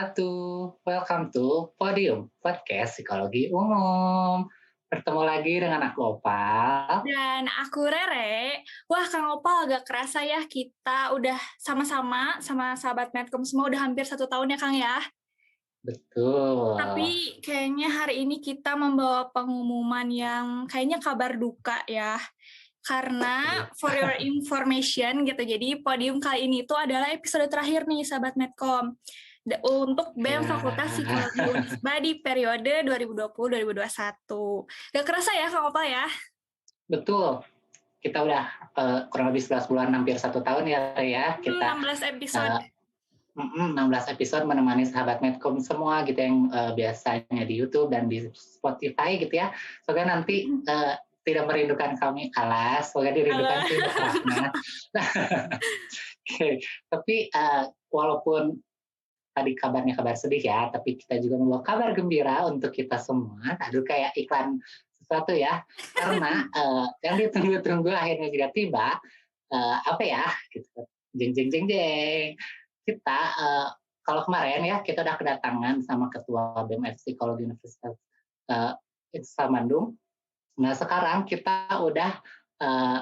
wabarakatuh. Welcome to Podium Podcast Psikologi Umum. Bertemu lagi dengan aku Opal. Dan aku Rere. Wah, Kang Opal agak kerasa ya kita udah sama-sama sama sahabat Medcom semua udah hampir 1 tahun ya Kang ya. Betul. Tapi kayaknya hari ini kita membawa pengumuman yang kayaknya kabar duka ya. Karena for your information gitu, jadi podium kali ini tuh adalah episode terakhir nih sahabat Medcom. Untuk BEM Fakultas Psikologi Unisba di periode 2020-2021. Gak kerasa ya Kang Opal ya? Betul. Kita udah kurang lebih 11 bulan, hampir 1 tahun ya. Kita 16 episode. 16 episode menemani sahabat Medcom semua gitu yang biasanya di YouTube dan di Spotify gitu ya. Semoga nanti tidak merindukan kami, alas, semoga dirindukan sih Rahmat. Tapi walaupun tadi kabarnya kabar sedih ya, tapi kita juga membawa kabar gembira untuk kita semua. Aduh, kayak iklan sesuatu ya, karena yang ditunggu-tunggu akhirnya juga tiba. Apa ya? Gitu. Jeng jeng jeng jeng. Kita kalau kemarin ya kita udah kedatangan sama Ketua BEM Psikologi Universitas Islam Bandung. Nah sekarang kita udah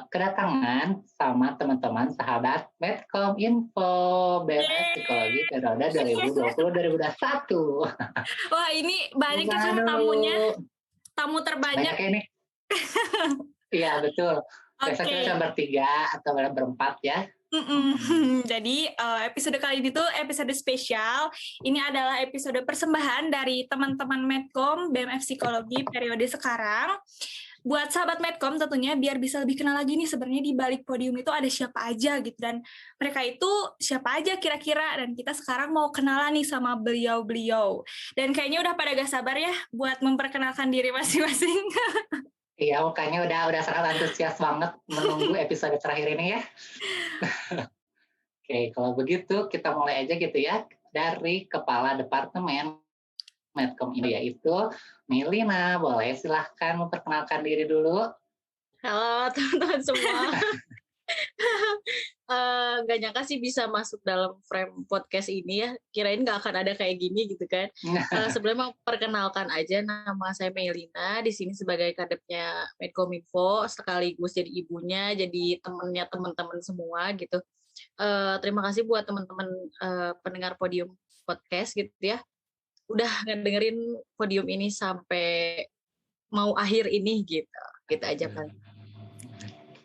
kedatangan sama teman-teman sahabat Medcom Info BMS Psikologi periode 2020-2021. Wah ini banyak ya kan tamunya, tamu terbanyak. Banyak ini. Iya betul. Biasanya kita bertiga atau berempat ya. Jadi episode kali ini tuh episode spesial. Ini adalah episode persembahan dari teman-teman Medcom BMF Psikologi periode sekarang. Buat sahabat Medcom tentunya biar bisa lebih kenal lagi nih sebenarnya di balik podium itu ada siapa aja gitu, dan mereka itu siapa aja kira-kira, dan kita sekarang mau kenalan nih sama beliau-beliau. Dan kayaknya udah pada gak sabar ya buat memperkenalkan diri masing-masing. Iya, makanya udah sangat antusias banget menunggu episode terakhir ini ya. Oke, kalau begitu kita mulai aja gitu ya dari Kepala Departemen Medcom ini yaitu Melina. Boleh silahkan memperkenalkan diri dulu. Halo teman-teman semua. Gak nyangka sih bisa masuk dalam frame podcast ini ya. Kirain gak akan ada kayak gini gitu kan. Sebelumnya perkenalkan aja, nama saya Melina. Di sini sebagai kadepnya Medcominfo, sekaligus jadi ibunya, jadi temennya teman-teman semua gitu. Terima kasih buat teman-teman pendengar Podium Podcast gitu ya. Udah ngedengerin Podium ini sampai mau akhir ini gitu. Gitu aja kan.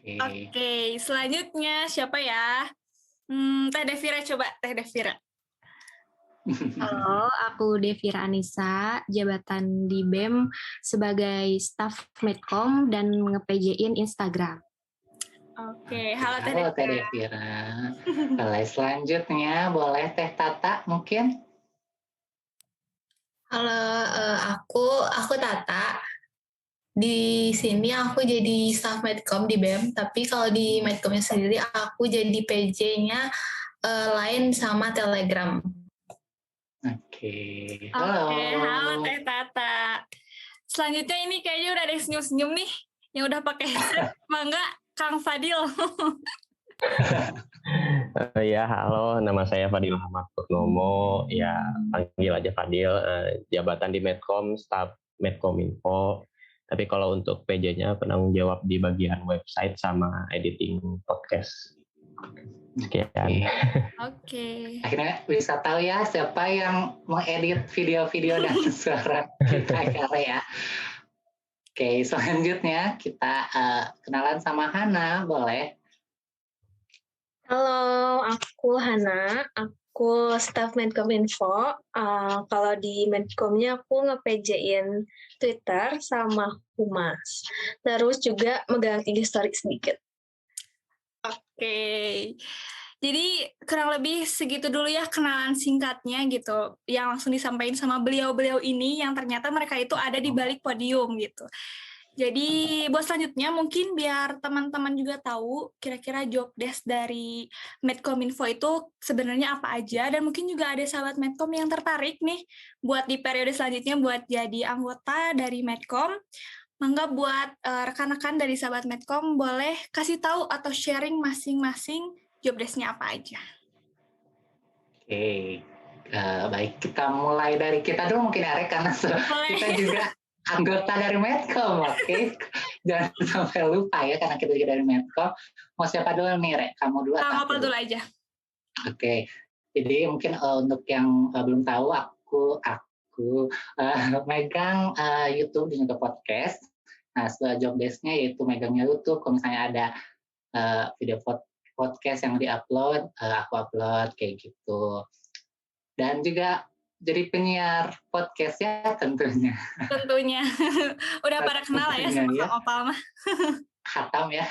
Oke, selanjutnya siapa ya? Teh Devira, coba Teh Devira. Halo, aku Devira Anissa, jabatan di BEM sebagai staf Medcom dan nge-PJ-in Instagram. Oke, halo Teh Devira. Boleh selanjutnya, boleh Teh Tata mungkin? Halo, aku Tata. Di sini aku jadi staff Medcom di BEM, tapi kalau di Medcomnya sendiri aku jadi PJ-nya lain sama Telegram. Oke, halo Teh Tata. Selanjutnya ini kayaknya udah ada senyum-senyum nih, yang udah pakai headset. Mangga, Kang Fadil. Ya, halo, nama saya Fadil Ahmad Purnomo. Ya, panggil aja Fadil. Jabatan di Medcom, staf Medcominfo. Tapi kalau untuk PJ-nya penanggung jawab di bagian website sama editing podcast. Sekian. Oke. Akhirnya bisa tahu ya siapa yang mengedit video-video dan suara kita ya. Oke, selanjutnya kita kenalan sama Hana, boleh? Halo, aku Hana. Aku staf Medcominfo. Kalau di Medcomnya aku nge-PJ-in Twitter sama Humas. Terus juga megang IG story sedikit. Oke. Jadi kurang lebih segitu dulu ya kenalan singkatnya gitu, yang langsung disampaikan sama beliau-beliau ini yang ternyata mereka itu ada di balik podium gitu. Jadi buat selanjutnya mungkin biar teman-teman juga tahu kira-kira job desk dari Medcominfo itu sebenarnya apa aja, dan mungkin juga ada sahabat Medcom yang tertarik nih buat di periode selanjutnya buat jadi anggota dari Medcom. Mangga buat rekan-rekan dari sahabat Medcom boleh kasih tahu atau sharing masing-masing job desk-nya apa aja. Oke, Baik, kita mulai dari kita dulu mungkin ya, Rek, karena kita juga anggota dari Medcom, oke? Jangan sampai lupa ya, karena kita juga dari Medcom. Mau siapa dulu nih, Rek? Kamu dulu atau Kang aku Opal dulu aja. Oke, jadi mungkin untuk yang belum tahu, aku megang YouTube dan juga podcast. Nah, setelah job desk-nya yaitu megangnya YouTube. Kalau misalnya ada video podcast yang diupload, aku upload kayak gitu. Dan juga jadi penyiar podcast ya tentunya. Tentunya. Udah pada kenal lah ya sama Tentunya, Kang Opal mah. Khatam ya.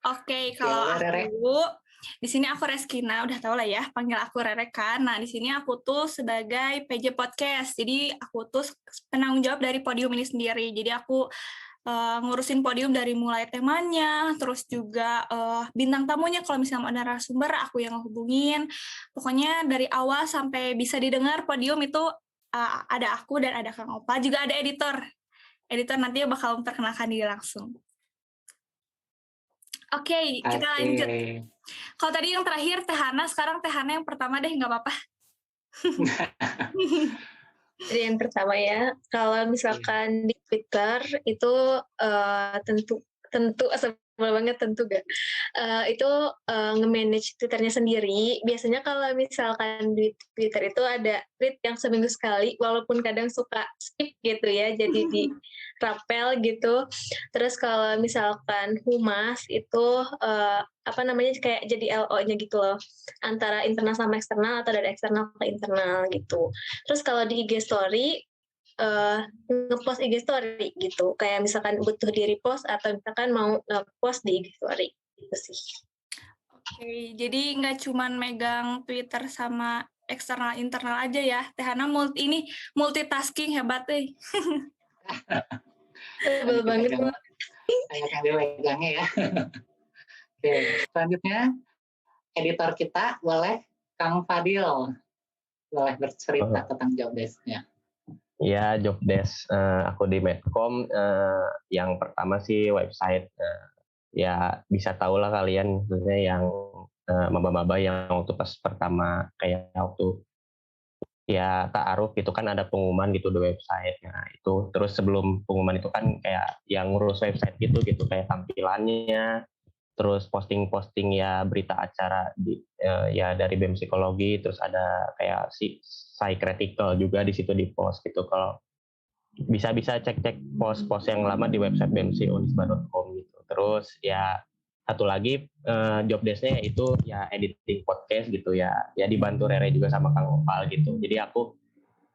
Oke, kalau Rere. aku di sini aku Reskina, udah tau lah ya, panggil aku Rere kan. Nah, di sini aku tuh sebagai PJ Podcast. Jadi aku tuh penanggung jawab dari podium ini sendiri. Jadi aku ngurusin podium dari mulai temanya, terus juga bintang tamunya. Kalau misalnya ada narasumber, aku yang hubungin. Pokoknya dari awal sampai bisa didengar podium itu ada aku dan ada Kang Opal. Juga ada editor. Editor nanti bakal memperkenalkan diri langsung. Oke, kita lanjut. Kalau tadi yang terakhir Teh Hana, sekarang Teh Hana yang pertama deh, nggak apa-apa. Jadi yang pertama ya, kalau misalkan di Twitter itu tentu sebel banget tentu gak. Itu nge-manage Twitternya sendiri. Biasanya kalau misalkan di Twitter itu ada tweet yang seminggu sekali, walaupun kadang suka skip gitu ya, jadi di rapel gitu. Terus kalau misalkan humas itu kayak jadi LO-nya gitu loh, antara internal sama eksternal atau dari eksternal ke internal gitu. Terus kalau di IG story ngepost IG story gitu, kayak misalkan butuh di repost atau misalkan mau ngepost di IG story gitu sih. Oke, jadi nggak cuman megang Twitter sama eksternal internal aja ya, Teh Hana multitasking hebat deh. Sebel banget. Banyak yang dilegangnya ya. Oke, selanjutnya editor kita boleh Kang Fadil, boleh bercerita tentang job desk-nya. Ya, job desk aku di Medcom yang pertama sih website. Ya bisa tahu lah kalian, maksudnya yang maba-maba yang waktu pas pertama kayak waktu ya ta'aruf itu kan ada pengumuman gitu di website. Nah itu terus sebelum pengumuman itu kan kayak yang ngurus website gitu kayak tampilannya, terus posting ya berita acara ya dari BEM Psikologi, terus ada kayak Psych-Critical juga di situ di post gitu. Kalau bisa cek post-post yang lama di website bemsi.unisba.com gitu. Terus ya satu lagi job desk-nya itu ya editing podcast gitu ya dibantu Rere juga sama Kang Opal gitu. Jadi aku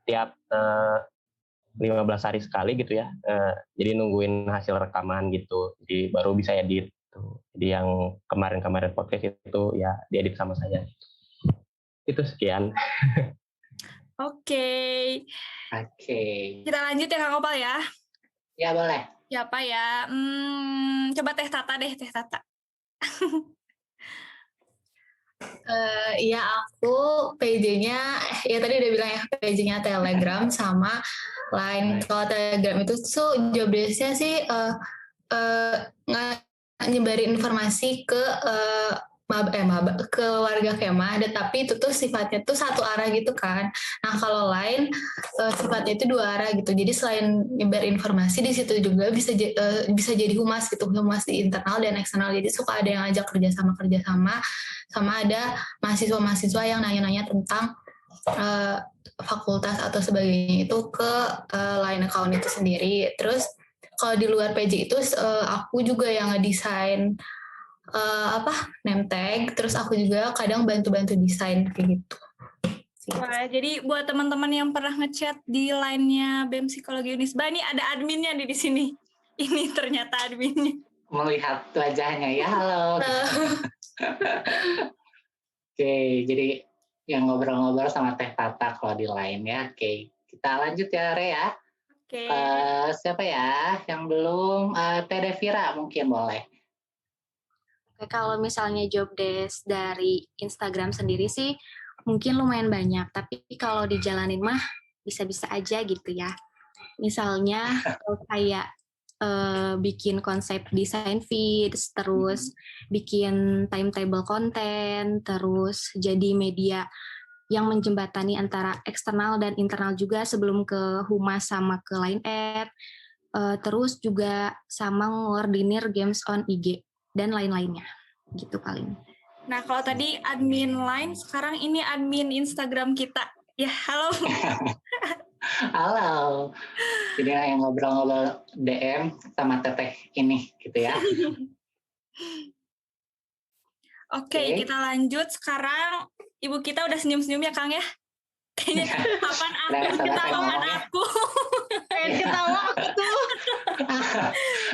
tiap 15 hari sekali gitu ya, jadi nungguin hasil rekaman gitu, jadi baru bisa edit. Jadi yang kemarin podcast itu ya diedit sama saya. Itu sekian. Oke. Kita lanjut ya Kang Opal ya. Ya boleh. Siapa ya? Coba Teh Tata deh, Teh Tata. Ya aku PJ-nya ya tadi udah bilang ya, PJ-nya Telegram sama Line. Kalau Telegram itu tuh job desk-nya sih nyebarin informasi ke ke warga kemah, tapi itu tuh sifatnya tuh satu arah gitu kan. Nah kalau Line sifatnya itu dua arah gitu. Jadi selain nyebar informasi di situ juga bisa jadi humas gitu, humas di internal dan eksternal. Jadi suka ada yang ajak kerjasama sama ada mahasiswa yang nanya-nanya tentang fakultas atau sebagainya itu ke Line account itu sendiri. Terus kalau di luar PJ itu aku juga yang ngedesain name tag, terus aku juga kadang bantu-bantu desain kayak gitu. Wah, jadi buat teman-teman yang pernah ngechat di line-nya BEM Psikologi Unisba, ini ada adminnya nih di sini. Ini ternyata adminnya. Melihat wajahnya ya, halo. Oke, jadi yang ngobrol-ngobrol sama Teh Tata kalau di line ya. Oke, kita lanjut ya, Re ya. Oke. Siapa ya yang belum? Teh Devira mungkin boleh. Oke, kalau misalnya job desk dari Instagram sendiri sih mungkin lumayan banyak, tapi kalau dijalanin mah bisa-bisa aja gitu ya. Misalnya kayak bikin konsep desain feeds, terus bikin timetable konten, terus jadi media yang menjembatani antara eksternal dan internal juga sebelum ke Humas sama ke Line Ad. Terus juga sama ngordinir games on IG dan lain-lainnya. Gitu paling. Nah, kalau tadi admin Line, sekarang ini admin Instagram kita. Ya, halo. Halo. Jadi yang ngobrol-ngobrol DM sama Teteh ini gitu ya. Oke, kita lanjut. Sekarang ibu kita udah senyum-senyum ya, Kang ya? Kayaknya kapan aku ketahuan aku. Pengen ketawa aku tuh.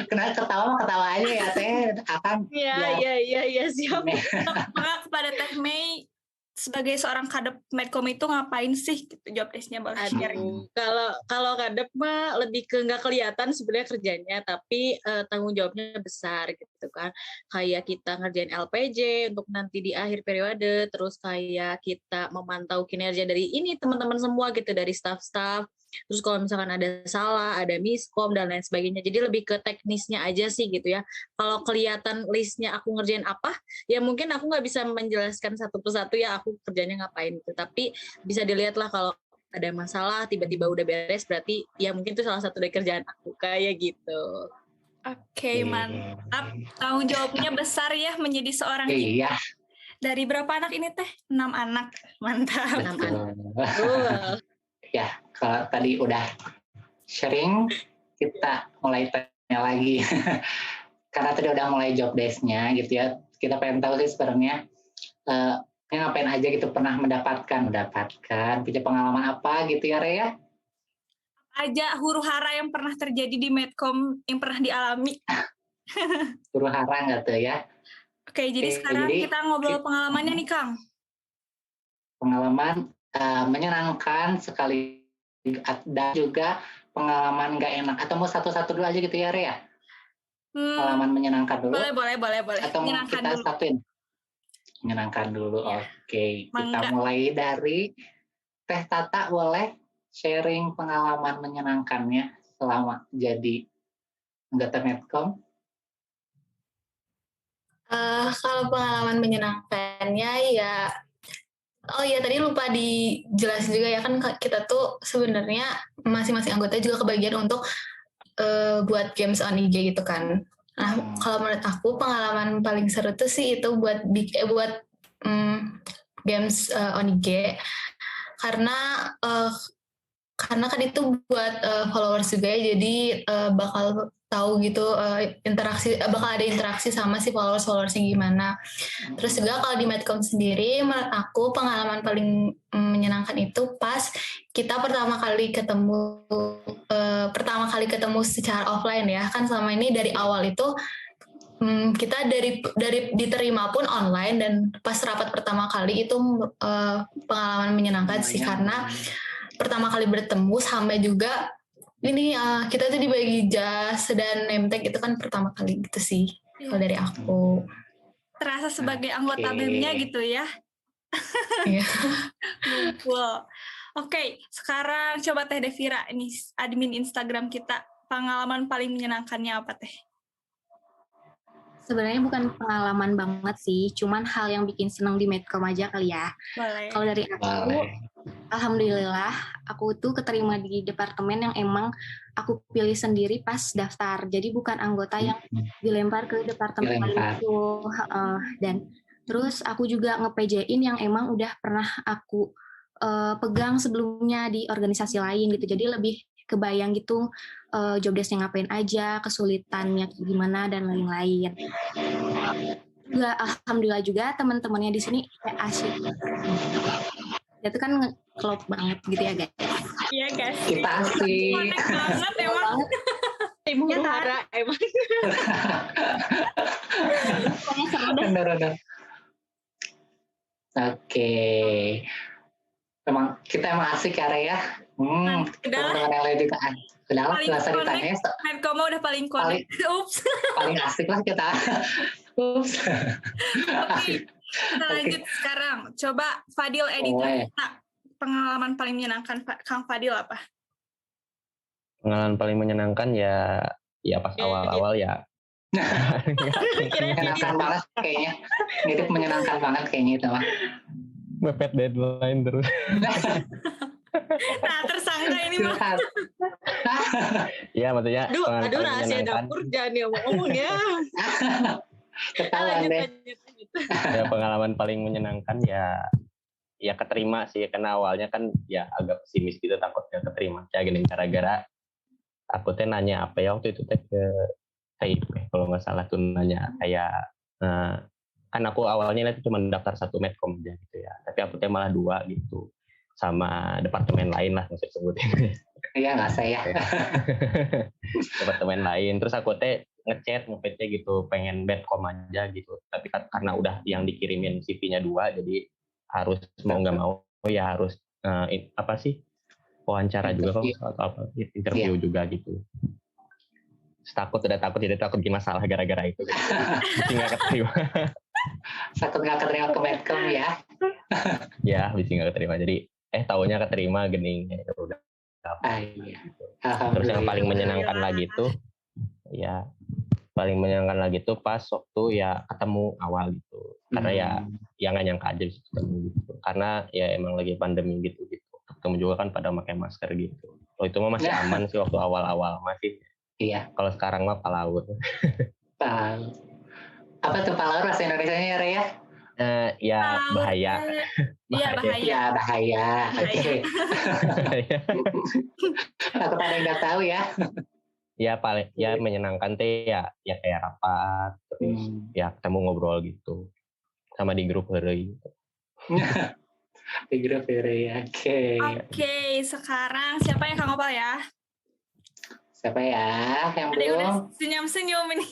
Kenapa ketawa aja ya Teh, akan. Iya siap. Maka kepada Teh Mei, sebagai seorang kadep Medcom itu ngapain sih gitu, job desk-nya boleh share. Kalau kadep mah lebih ke nggak kelihatan sebenarnya kerjanya, tapi tanggung jawabnya besar gitu kan. Kayak kita ngerjain LPJ untuk nanti di akhir periode, terus kayak kita memantau kinerja dari ini teman-teman semua gitu, dari staff-staff. Terus kalau misalkan ada salah, ada miskom dan lain sebagainya. Jadi lebih ke teknisnya aja sih gitu ya. Kalau kelihatan listnya aku ngerjain apa, ya mungkin aku nggak bisa menjelaskan satu persatu ya aku kerjanya ngapain gitu. Tapi bisa dilihat lah kalau ada masalah tiba-tiba udah beres, berarti ya mungkin itu salah satu dari kerjaan aku kayak gitu. Oke, mantap. Tanggung jawabnya besar ya menjadi seorang ibu. Iya. Dari berapa anak ini Teh? 6 anak. Mantap. 6 anak. Ya, kalau tadi udah sharing, kita mulai tanya lagi. Karena tadi udah mulai job desk-nya gitu ya. Kita pengen tahu sih sebenarnya ngapain aja gitu, pernah mendapatkan punya pengalaman apa gitu ya Rea? Aja huru-hara yang pernah terjadi di Medcom yang pernah dialami. Huru-hara nggak tuh ya? Oke, jadi sekarang kita ngobrol pengalamannya nih Kang. Pengalaman menyenangkan sekali dan juga pengalaman nggak enak, atau mau satu-satu dulu aja gitu ya Rea? Pengalaman menyenangkan dulu. Boleh. Atau mau kita satuin? Menyenangkan dulu, ya. Oke. Kita mulai dari Teh Tata, boleh sharing pengalaman menyenangkannya selama jadi anggota Medcom? Kalau pengalaman menyenangkannya ya, tadi lupa dijelasin juga ya, kan kita tuh sebenarnya masing-masing anggota juga kebagian untuk buat games on IG gitu kan. Nah, kalau menurut aku pengalaman paling seru tuh sih itu buat games on IG, karena kan itu buat followers juga ya, jadi bakal tahu gitu bakal ada interaksi sama si followers-followersnya gimana. Terus juga kalau di Medcom sendiri, menurut aku pengalaman paling menyenangkan itu pas kita pertama kali ketemu secara offline ya. Kan selama ini dari awal itu kita dari diterima pun online, dan pas rapat pertama kali itu pengalaman menyenangkan sih, karena pertama kali bertemu sama juga ini kita tuh dibagi jas dan name tag, itu kan pertama kali gitu sih kalau dari aku. Terasa sebagai anggota BEM-nya gitu ya. Iya. Wow. Oke, sekarang coba Teh Devira, ini admin Instagram kita, pengalaman paling menyenangkannya apa Teh? Sebenarnya bukan pengalaman banget sih, cuman hal yang bikin senang di Medcom aja kali ya. Boleh. Kalau dari aku, alhamdulillah aku tuh keterima di departemen yang emang aku pilih sendiri pas daftar. Jadi bukan anggota yang dilempar ke departemen itu. Dan terus aku juga nge-PJ-in yang emang udah pernah aku pegang sebelumnya di organisasi lain gitu. Jadi lebih kebayang gitu job desk-nya ngapain aja, kesulitannya gimana dan lain-lain. Juga alhamdulillah juga teman-temannya di sini kayak asyik. Itu kan klop banget gitu ya guys. Iya guys. Kita asik. Connect banget emang. Tim huru-hara emang. Benar. Oke. Kita emang asik ya Rea. Teman-teman yang lain juga. Udahlah, nggak usah ditanya. Medcom udah paling connect. Ups. Paling asik lah kita. Ups. Oke. Kita lanjut sekarang. Coba Fadil editor kita, pengalaman paling menyenangkan Kang Fadil apa? Pengalaman paling menyenangkan ya pas awal-awal ya. Menyenangkan banget kayaknya. Itu menyenangkan banget kayaknya itu mah. mepet deadline terus. Nah, tersangka ini mah. Curhat. Ya maksudnya Aduh pengalaman rahasia menyenangkan. dapur jangan ngomong ya. Ketahuan deh. Lanjut. Ya pengalaman paling menyenangkan ya keterima sih, karena awalnya kan ya agak pesimis gitu, takut gak keterima. Ya gini, gara-gara aku teh nanya apa ya waktu itu teh ke KIP kalau nggak salah tuh, nanya kayak kan aku awalnya itu cuma daftar 1 medcom aja gitu ya, tapi aku teh malah 2 gitu sama departemen lain lah maksud sebutin. Iya nggak saya. Departemen lain, terus aku teh ngechat nge-PT gitu pengen medcom aja gitu, tapi karena udah yang dikirimin CV-nya 2, jadi harus mau nggak mau ya harus apa sih wawancara juga kok atau apa interview juga gitu. Terus takut jadi bikin masalah gara-gara itu gitu. Bisa nggak keterima. Takut nggak keterima ke medcom ya. Ya bisa nggak keterima, jadi taunya keterima gening ya udah. Iya. Terus yang paling menyenangkan lagi tuh pas waktu ya ketemu awal gitu, karena ya nggak nyangka aja bisa ketemu gitu, karena ya emang lagi pandemi gitu ketemu juga kan pada pakai masker gitu. Oh itu mah masih aman sih waktu awal-awal masih. Iya. Kalau sekarang mah palaur. Apa tuh palaur bahasa Indonesianya ya, Raya? Ya bahaya. Iya bahaya. Ya bahaya. Oke. Aku pada nggak tahu ya. Ya paling ya menyenangkan teh ya kayak rapat terus ya ketemu ngobrol gitu sama di grup hari gitu. Di grup hari ya. Oke, sekarang siapa yang Kang Opal ya? Siapa ya yang Ada yang udah belum? senyum-senyum ini.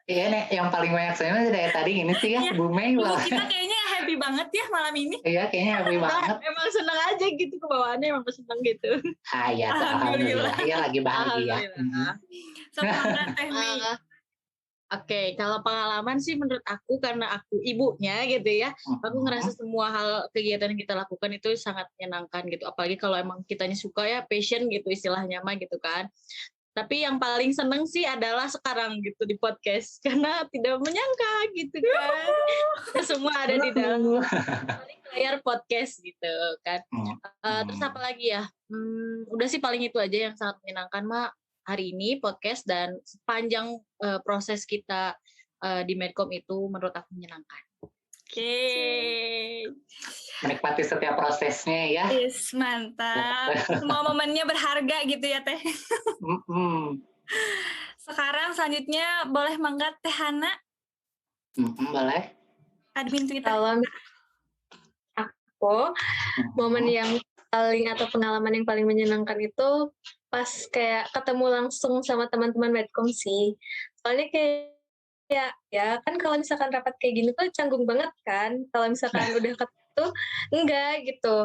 Iya nih, yang paling banyak senyum dari tadi ini sih ya, Bu Mei. Ibu kita kayaknya happy banget ya malam ini. Iya, kayaknya happy banget. Emang seneng aja gitu, kebawaannya emang seneng gitu. Ya, alhamdulillah. Iya, lagi bahagia. Semangat Teh Mei. Oke, kalau pengalaman sih menurut aku karena aku ibunya gitu ya, aku ngerasa semua hal kegiatan yang kita lakukan itu sangat menyenangkan gitu. Apalagi kalau emang kitanya suka ya, passion gitu istilahnya mah gitu kan. Tapi yang paling seneng sih adalah sekarang gitu di podcast, karena tidak menyangka gitu kan. Semua ada di dalam layar podcast gitu kan. Terus apa lagi ya? Udah sih paling itu aja yang sangat menyenangkan mah hari ini podcast, dan sepanjang proses kita di Medcom itu menurut aku menyenangkan. Oke. Menikmati setiap prosesnya ya. Yes, mantap. Semua momennya berharga gitu ya Teh. Sekarang selanjutnya boleh mangga Teh Hana. Boleh. Admin Twitter. Kalau aku, momen yang paling atau pengalaman yang paling menyenangkan itu pas kayak ketemu langsung sama teman-teman Medcom sih. Soalnya kayak ya kan kalau misalkan rapat kayak gini tuh canggung banget kan. Kalau misalkan udah ketemu enggak gitu.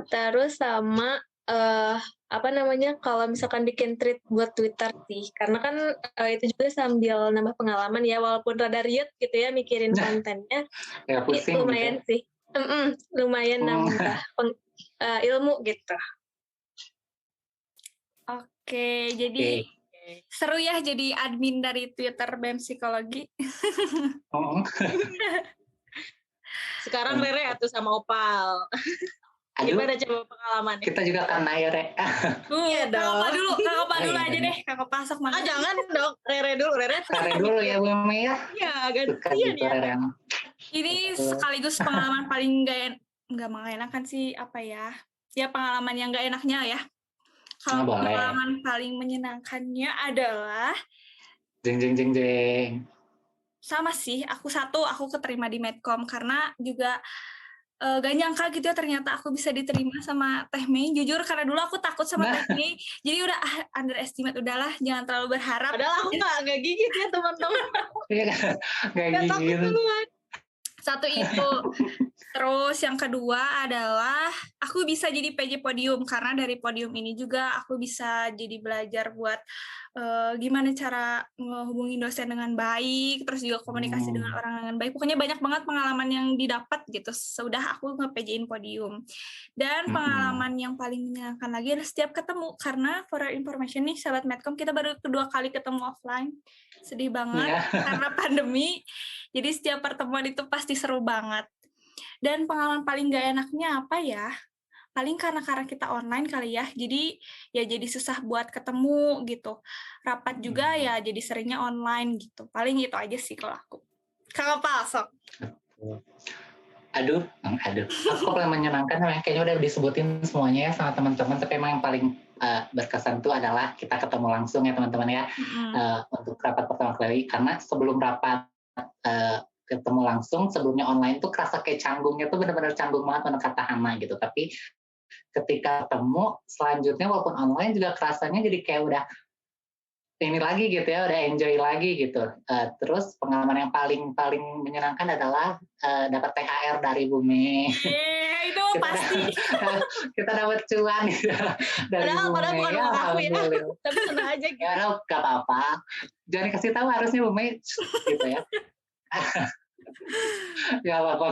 Terus sama kalau misalkan bikin tweet buat Twitter sih, karena kan itu juga sambil nambah pengalaman ya, walaupun rada riet gitu ya mikirin kontennya. Ya pusing lumayan gitu. Sih lumayan nambah ilmu gitu. Oke, jadi seru ya jadi admin dari Twitter BEM Psikologi. Sekarang Rere atau sama Opal. Gimana coba pengalamannya? Kita juga kena ya, Re. Iya dong. Kak Opal dulu aja deh. Kak Opal sok makan. Jangan dong, Rere dulu. Rere dulu ya, Bu Mei ya. Iya, gantian ya. Ini sekaligus pengalaman paling nggak mengenakan sih, apa ya? Ya pengalaman yang nggak enaknya ya. Kalau pengalaman paling menyenangkannya adalah jeng. Sama sih, aku keterima di Medcom karena juga gak nyangka gitu ya ternyata aku bisa diterima sama Teh Mei. Jujur karena dulu aku takut sama Teh Mei, jadi udah underestimate, udahlah jangan terlalu berharap. Padahal aku nggak gigit ya teman-teman. Nggak takut duluan. Satu itu. Terus yang kedua adalah aku bisa jadi PJ Podium, karena dari podium ini juga aku bisa jadi belajar buat gimana cara menghubungi dosen dengan baik, terus juga komunikasi dengan orang dengan baik. Pokoknya banyak banget pengalaman yang didapat gitu sudah aku nge-PJ-in podium. Dan pengalaman yang paling menyenangkan lagi adalah setiap ketemu, karena for your information nih sahabat Medcom, kita baru kedua kali ketemu offline. Sedih banget karena pandemi. Jadi setiap pertemuan itu pasti seru banget. Dan pengalaman paling gak enaknya apa ya? Paling karena kita online kali ya, jadi ya jadi susah buat ketemu gitu. Rapat juga ya jadi seringnya online gitu. Paling itu aja sih kalau aku. Kalau Pak sok. Aduh. Aku paling menyenangkan kayaknya udah disebutin semuanya ya sama teman-teman. Tapi emang yang paling berkesan tuh adalah kita ketemu langsung ya teman-teman ya. Untuk rapat pertama kali. Karena sebelum rapat ketemu langsung, sebelumnya online tuh kerasa kayak canggungnya tuh benar-benar canggung banget menurut kata Hana gitu. Tapi ketika ketemu selanjutnya walaupun online juga kerasanya jadi kayak udah ini lagi gitu ya, udah enjoy lagi gitu. Terus pengalaman yang paling menyenangkan adalah dapat THR dari Bumi. Itu pasti. Kita dapat cuan gitu, dari Bumi. Padahal bukan Ya, orang aku ya, alhamdulillah. tapi senang aja gitu. Ya, gak apa-apa. Jangan dikasih tahu harusnya Bumi gitu ya. Gak apa-apa.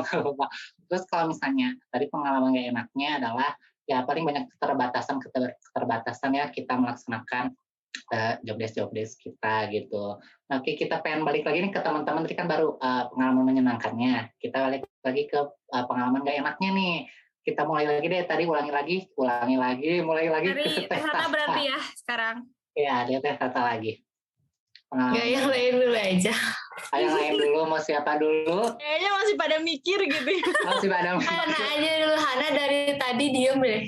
Terus kalau misalnya tadi pengalaman gak enaknya adalah ya paling banyak keterbatasan ya kita melaksanakan job desk kita gitu. Oke, kita pengen balik lagi nih ke teman-teman, tadi kan baru pengalaman menyenangkannya. Kita balik lagi ke pengalaman gak enaknya nih. Kita mulai lagi deh, tadi ulangi lagi, mulai lagi Dari ke tes Hana berarti ya sekarang. Ya, dia tes tata lagi. Nggak, yang lain dulu aja. Yang lain dulu, mau siapa dulu? Kayaknya masih pada mikir gitu ya. Masih pada Hana aja dulu, Hana dari tadi diem deh.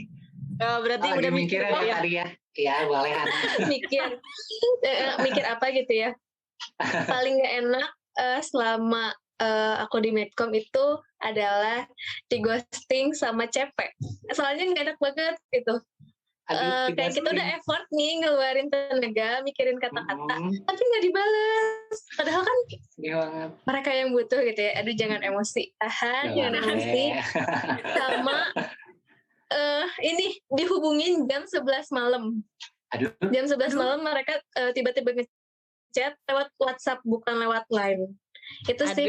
Berarti udah mikir ya ya. tadi ya. Iya, boleh Hana. mikir apa gitu ya. Paling gak enak selama aku di Medcom itu adalah di ghosting sama cepek. Soalnya gak enak banget gitu. Kayak kita udah effort nih ngeluarin tenaga, mikirin kata-kata, tapi nggak dibales. Padahal kan mereka yang butuh gitu ya. Aduh, jangan emosi, jangan emosi. Sama ini dihubungin jam 11 malam. Aduh. Jam 11 malam mereka tiba-tiba ngechat lewat WhatsApp bukan lewat Line. Itu sih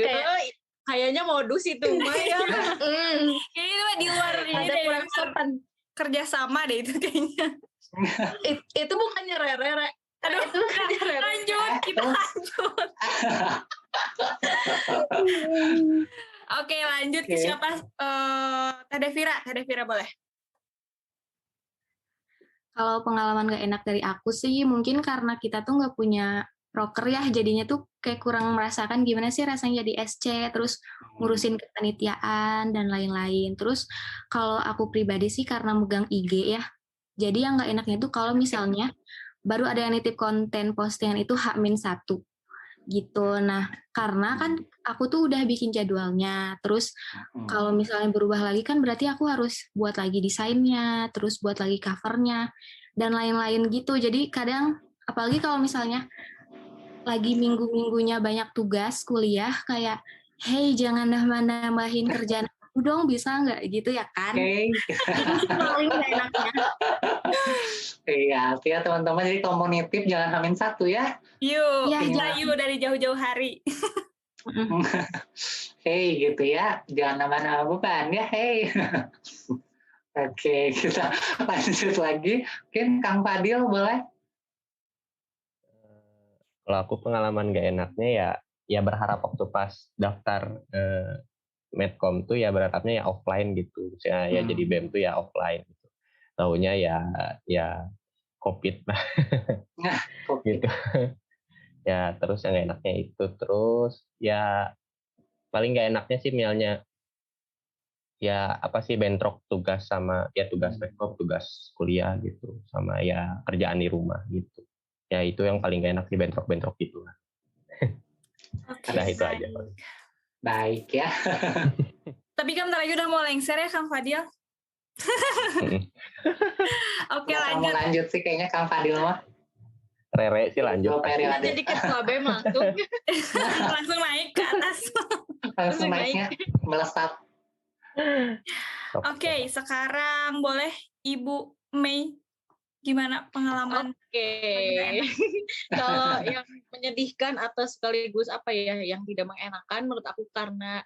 kayaknya modus itu Maya. Kayaknya di luar ini ada kurang sopan. Kerjasama deh itu kayaknya. Itu bukannya rere. Aduh, itu bukannya rere. Lanjut. Oke, lanjut ke siapa? Teh Devira boleh. Kalau pengalaman gak enak dari aku sih, mungkin karena kita tuh gak punya proker ya, jadinya tuh kayak kurang merasakan gimana sih rasanya jadi SC, terus ngurusin kepanitiaan dan lain-lain. Terus kalau aku pribadi sih karena megang IG ya, jadi yang gak enaknya tuh kalau misalnya baru ada yang nitip konten postingan itu H-1 gitu. Nah, karena kan aku tuh udah bikin jadwalnya, terus kalau misalnya berubah lagi kan berarti aku harus buat lagi desainnya, terus buat lagi covernya, dan lain-lain gitu. Jadi kadang, apalagi kalau misalnya lagi minggu-minggunya banyak tugas kuliah, kayak, hey jangan nambah-nambahin kerjaan aku dong, bisa nggak gitu ya kan? Itu paling gak enaknya. Iya, ya teman-teman, jadi komunitif jangan H-1 ya. Yuk, Ya, yuk dari jauh-jauh hari. Hey gitu ya, jangan nambah-nambah beban ya, hey. Oke, kita lanjut lagi. Mungkin Kang Fadil boleh? Kalau aku pengalaman gak enaknya ya berharap waktu pas daftar Medcom tuh ya berharapnya ya offline gitu. Ya jadi BEM tuh ya offline gitu. Taunya ya COVID lah. Gitu. Ya terus yang gak enaknya itu, terus ya paling gak enaknya sih misalnya ya apa sih bentrok tugas sama ya tugas Medcom, tugas kuliah gitu, sama ya kerjaan di rumah gitu. Ya itu yang paling gak enak sih, bentrok-bentrok gitu lah. Nah itu aja. Baik ya. Tapi kan bentar lagi udah mau lengser ya Kang Fadil. Oke, lanjut. Lanjut sih kayaknya Kang Fadil mah. Rere sih lanjut. Jadi ketua BEM langsung. Langsung naik ke atas. Langsung naiknya melesat. Oke, sekarang boleh Ibu Mei, gimana pengalaman? Oke. Kalau yang menyedihkan atau sekaligus apa ya yang tidak mengenakan menurut aku karena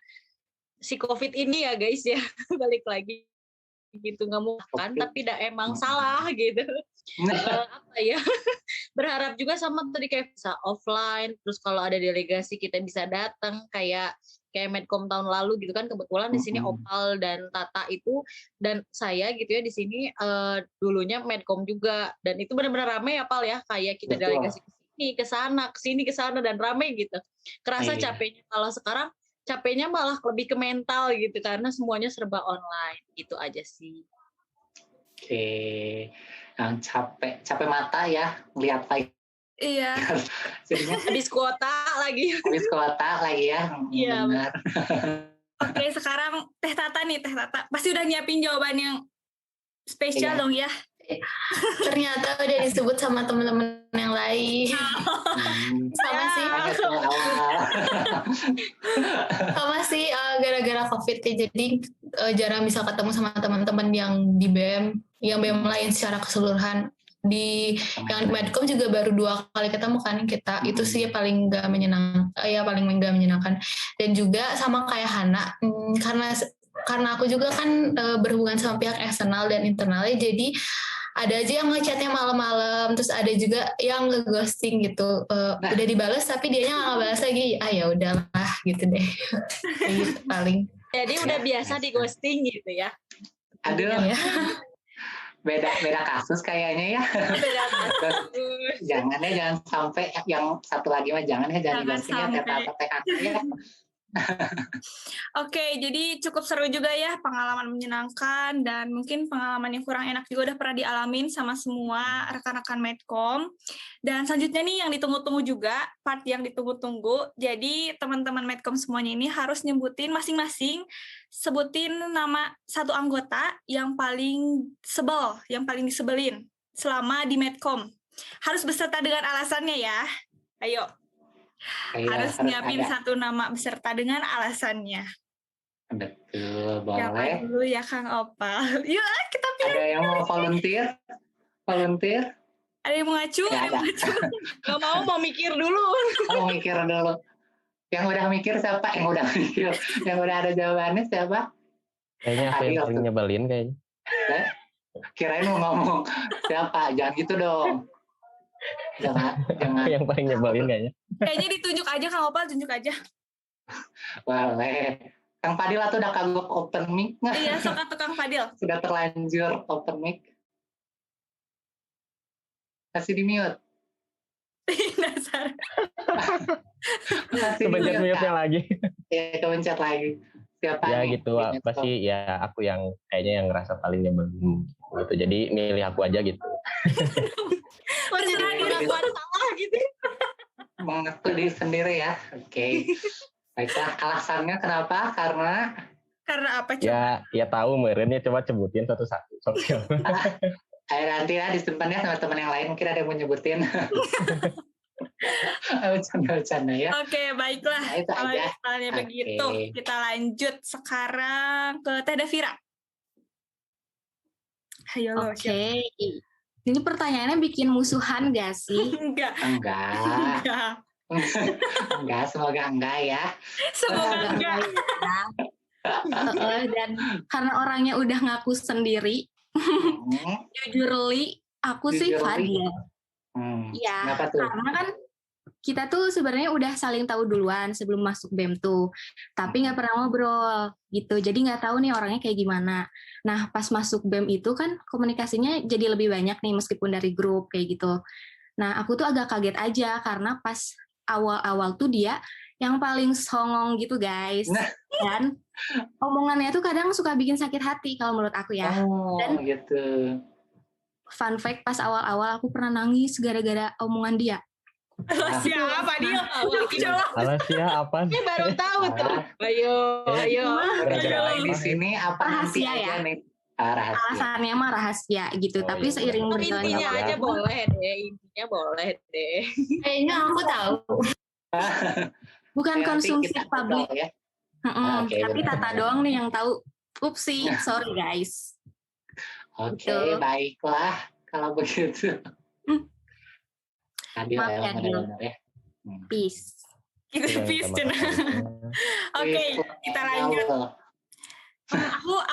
si COVID ini ya guys ya, balik lagi gitu, nggak mau kan tapi tidak emang salah gitu. Apa ya, berharap juga sama tadi kayak bisa offline, terus kalau ada delegasi kita bisa datang, kayak kayak Medcom tahun lalu gitu kan, kebetulan di sini Opal dan Tata itu dan saya gitu ya di sini dulunya Medcom juga, dan itu benar-benar rame ya Pal ya, kayak kita Betul. delegasi ke sini ke sana dan rame gitu. Kerasa Iya. capeknya, kalau sekarang capeknya malah lebih ke mental gitu karena semuanya serba online gitu aja sih. Oke, yang capek mata ya ngeliat lagi. Iya. Jadinya Habis kuota lagi. habis kuota lagi ya. Iya, Benar. Oke, sekarang Teh Tata pasti udah nyiapin jawaban yang spesial Iya. dong ya. Ternyata udah disebut sama teman-teman yang lain. Sama sih, Banyak tuh awal. sama sih gara-gara COVID ya, jadi jarang bisa ketemu sama teman-teman yang di BEM, yang BEM lain secara keseluruhan. Yang di Medcom juga baru 2 kali ketemu kan kita. Itu sih paling nggak menyenangkan. Dan juga sama kayak Hana, karena aku juga kan berhubungan sama pihak eksternal dan internalnya, jadi ada aja yang ngechatnya malam-malam, terus ada juga yang ngeghosting gitu. Udah dibales tapi dianya nggak balas lagi. Ya udahlah gitu deh. Gitu paling. Jadi udah biasa di ghosting gitu ya. Aduh, Ya. beda kasus kayaknya ya. Beda kasus. Jangan sampai yang satu lagi mah jangan Jangan ghosting ya, sampai. TKK ya. Oke, jadi cukup seru juga ya, pengalaman menyenangkan dan mungkin pengalaman yang kurang enak juga udah pernah dialamin sama semua rekan-rekan Medcom. Dan selanjutnya nih yang ditunggu-tunggu juga, part yang ditunggu-tunggu. Jadi teman-teman Medcom semuanya ini harus nyebutin masing-masing, sebutin nama satu anggota yang paling sebel, yang paling disebelin selama di Medcom. Harus beserta dengan alasannya ya. Ayo. Harus nyiapin ada. satu nama beserta dengan alasannya. Betul, Siapa boleh. dulu ya Kang Opal? Yuk kita pilih. Ada yang mau volunteer? Ada yang mau ngacu? Ya, Ada yang mau ngacu? Gak mau mikir dulu. Mau mikir dulu. Yang udah mikir siapa? Yang udah ada jawabannya siapa? Kayaknya aku yang paling nyebelin kayaknya. Kirain mau ngomong siapa? Jangan gitu dong. Jangan. Yang paling nyebelin kayaknya. Kayaknya ditunjuk aja Kang Opal, tunjuk aja. Boleh. Kang Fadil atau udah kagok open mic nggak? Iya, sok atau Kang Fadil. Sudah terlanjur open mic. Kasih di mute. Dasar. Kepencet mute-nya lagi. Ya, kepencet lagi. Siapa Ya nih? gitu, pasti ya aku yang kayaknya yang ngerasa paling nyebelin gitu. Jadi milih aku aja gitu. Terserah Jadi pengakuan salah gitu. Mengaku diri sendiri ya. Oke. Baiklah, alasannya kenapa? Karena apa coba? Ya tahu merennya, coba sebutin satu-satu. Ayo nanti ya disimpan ya sama teman yang lain. Mungkin ada yang mau nyebutin. Bercanda ya. Oke, baiklah. Nah, itu Kalau aja. misalnya Oke. begitu, kita lanjut sekarang ke Teh Davira. Ayo lo, Oke. Ini pertanyaannya bikin musuhan gak sih? Enggak. Enggak, semoga enggak ya. Semoga enggak. Dan karena orangnya udah ngaku sendiri, jujurly, aku sih Jujurly. Fadil. Iya, Kenapa tuh? karena kan kita tuh sebenarnya udah saling tahu duluan sebelum masuk BEM tuh, tapi nggak pernah ngobrol gitu, jadi nggak tahu nih orangnya kayak gimana. Nah pas masuk BEM itu kan komunikasinya jadi lebih banyak nih meskipun dari grup kayak gitu. Nah aku tuh agak kaget aja karena pas awal-awal tuh dia yang paling songong gitu guys, dan omongannya tuh kadang suka bikin sakit hati kalau menurut aku ya. Dan gitu. fun fact pas awal-awal aku pernah nangis gara-gara omongan dia. Siapa Fadil? Jawab. Alas ya apa? Ini baru tahu tuh. Ayo. Gara-gara Di sini apa nanti Rahasia aja ya? nih? Rahasia. Alasannya mah rahasia gitu, Oh, tapi iya. seiring berjalannya Intinya waktu, aja boleh deh. Intinya boleh deh. Kayaknya aku tahu. bukan Nanti konsumsi kita publik, ngobrol ya. Oke, tapi benar. Tata doang nih yang tahu. Upsi, sorry guys. Oke, Gitu. baiklah kalau begitu. Adil Maaf ya, ya, Adil. benar-benar ya. Peace. Gitu, peace, Cina. Oke, kita lanjut.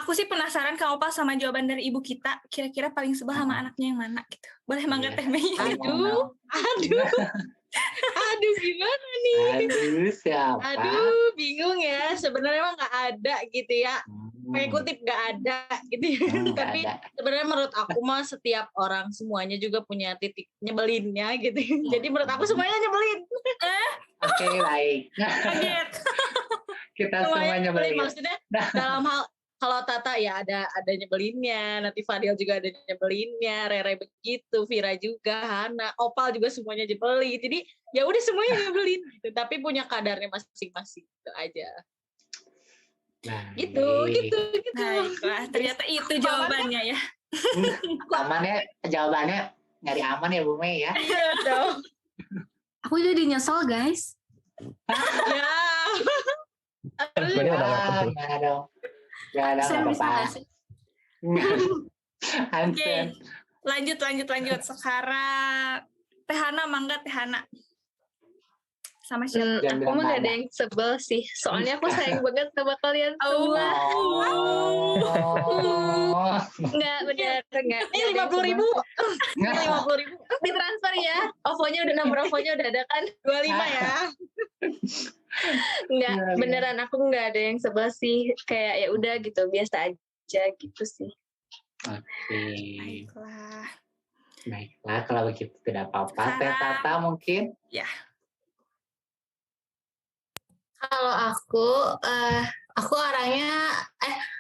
Aku sih penasaran Kang Opal sama jawaban dari ibu kita. Kira-kira paling sebel sama anaknya yang mana gitu. Boleh mangga Iya. Teh Mei? Aduh. Aduh, gimana nih? Aduh, siapa? Aduh, bingung ya. Sebenarnya emang nggak ada gitu ya. Pengen kutip nggak ada gitu ya. Nggak Tapi ada. sebenarnya menurut aku mah setiap orang semuanya juga punya titik nyebelinnya gitu. Jadi menurut aku semuanya nyebelin. Oke, baik. Kaget. Kita semuanya beli. Maksudnya dalam hal kalau Tata ya ada nyebelinnya, nanti Fadil juga ada nyebelinnya, Rere begitu, Vira juga, Hana, Opal juga semuanya nyebelin. Jadi ya udah semuanya nyebelin gitu, tapi punya kadarnya masing-masing gitu aja. Gitu. Baiklah, ternyata itu jawabannya ya. Aman ya, jawabannya nyari aman ya Bu Mei ya. Iya dong. Aku jadi nyesel guys. Ya. Sebenarnya udah nggak perlu. Nggak dong. Nggak ada, Absen nggak bisa apa-apa. nggak sih? Oke, Absen. lanjut. Sekarang Tehana, mangga Tehana. Sama siapa? Jangan Aku bilang mah gak nggak ada yang sebel sih. Soalnya aku sayang banget sama kalian semua. Oh. Enggak, bener. Enggak. Ini 50.000. Ini 50.000. Ditransfer ya. OVO-nya udah, nomor OVO-nya udah ada kan? 25 ya. Enggak, Iya, iya. beneran aku nggak ada yang sebel sih. Kayak ya udah gitu, biasa aja gitu sih. Oke. Baiklah. Baiklah, kalau begitu tidak apa-apa. Teh Sekarang- Tata mungkin. Kalau aku orangnya,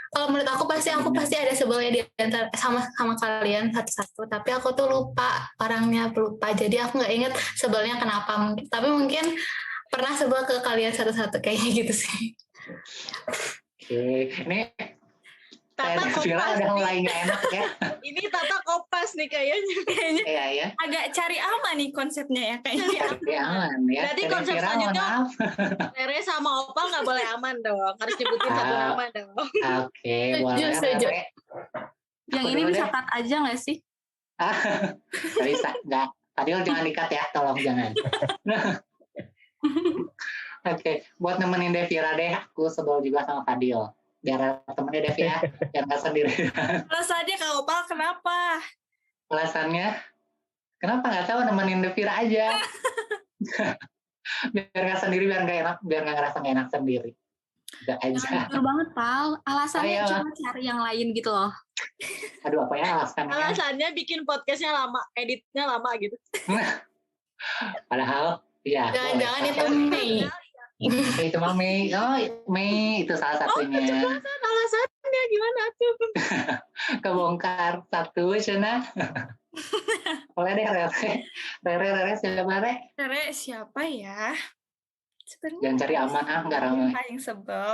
kalau menurut aku pasti ada sebelnya di antara sama kalian satu-satu. Tapi aku tuh lupa Jadi aku nggak inget sebelnya kenapa. Tapi mungkin pernah sebel ke kalian satu-satu kayaknya gitu sih. Oke, ini Tata Vira kopas udah nih. mulai nggak enak ya. Ini Tata kopas nih kayaknya. Kayaknya Iya ya. agak cari aman nih konsepnya ya kayaknya. Tapi aman ya. Berarti Teh konsep Vira, mohon selanjutnya- maaf. Rere sama Opal nggak boleh aman dong. Harus nyebutin satu nama dong. Oke, boleh. Setuju. Rere. Yang Aku ini dulu bisa deh. cut aja nggak sih? Nggak bisa, nggak. Fadil jangan dikat ya, tolong jangan. Oke, buat nemenin Devira deh, aku sebel juga sama Fadil. Biar temennya Devi ya, biar nggak sendiri. Alasannya Kak Opal kenapa? Alasannya, kenapa nggak tahu nemenin Devira aja. Biar nggak sendiri, biar nggak ngerasa nggak enak sendiri. Udah aja. Jujur banget, Pal. Alasannya Ayo. cuma cari yang lain gitu loh. Aduh, apa ya alasannya? Alasannya bikin podcastnya lama, editnya lama gitu. Padahal, iya. Jangan-jangan itu Mei. Itu mah Mei. Oh, Mei itu salah satunya. Alasannya gimana tuh? Kebongkar satu, Cina. Boleh deh, Rere, siapa Rere? Rere siapa ya? Sebenarnya Jangan cari aman, nggak ramai. siapa yang sebel?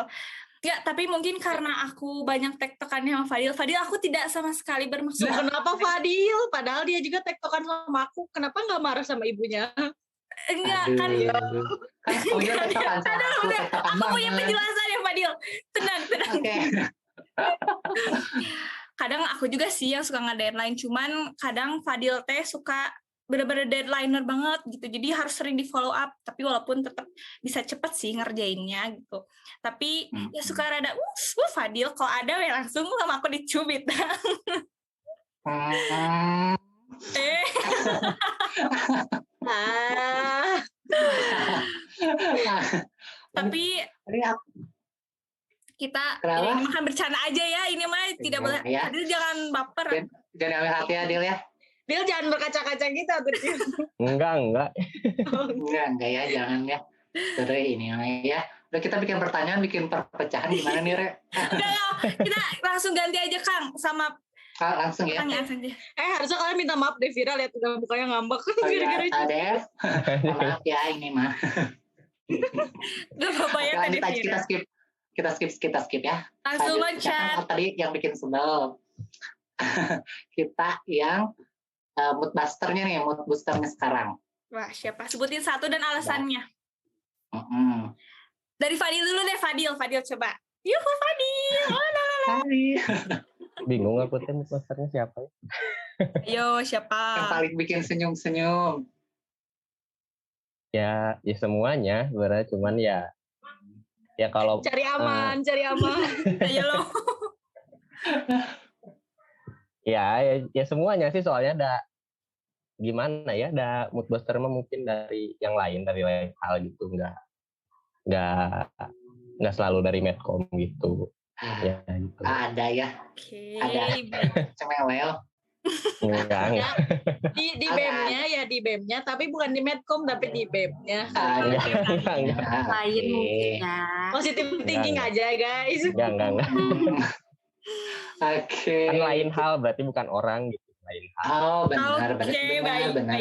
Ya, tapi mungkin karena aku banyak tektokannya sama Fadil. Fadil, aku tidak sama sekali bermaksud. Kenapa Fadil? Padahal dia juga tektokan sama aku. Kenapa nggak marah sama ibunya? Enggak, kan Aduh. Kan punya tektokan sama aku, tektokan aku punya banget. penjelasan ya Fadil. Tenang. Oke. Kadang aku juga sih yang suka nge-deadline. Cuman kadang Fadil teh suka bener-bener deadlineer banget gitu. Jadi harus sering di follow up. Tapi walaupun tetap bisa cepet sih ngerjainnya gitu. Tapi ya suka rada, Fadil kalau ada ya langsung sama aku dicubit. Ah, Tapi Tadi aku kita Kenapa? ya, ini makan bercanda aja ya. Ini mah tidak boleh. Ya. Fadil jangan baper. jangan ambil hati ya, Dil ya. Dil jangan berkaca-kaca gitu tuh. Dil. Enggak. Enggak ya, jangan ya. Terus ini ya. Udah kita bikin pertanyaan, bikin perpecahan gimana nih, Re? Udah, kita langsung ganti aja Kang sama Langsung ya. pertanyaan saja. Harusnya kalian minta maaf deh, Vira lihat udah mukanya ngambek Oh ya, gara-gara itu. Dev. Maaf ya ini mah. Gak apa-apa ya tadi Lanjut aja, Vira. kita skip ya. Langsung Lanjut. loncat. Tadi yang bikin sebel. Kita yang mood boosternya nih, mood boosternya sekarang. Wah, siapa? Sebutin satu dan alasannya. Mm-mm. Dari Fadil dulu deh, Fadil coba. Yuhu Fadil. Oh, Hai. Bingung aku tuh posternya siapa ya? Ayo, siapa? Yang paling bikin senyum-senyum. Ya semuanya sebenarnya, cuman ya kalau Cari aman. Ayo lo. ya semuanya sih, soalnya gimana ya, ada mood booster mah mungkin dari yang lain, dari lain hal gitu, nggak selalu dari medcom gitu. Ya gitu. Ada ya. Oke, Ada. baik. Cemewel. Enggak. Di BEM-nya ya, di BEM-nya, tapi bukan di medcom tapi di BEM-nya. Enggak. Lain mungkin ya. Positive thinking aja guys. Enggak. Oke. Kan lain hal, berarti bukan orang gitu, lain hal Oh, benar, Oke, baik. benar.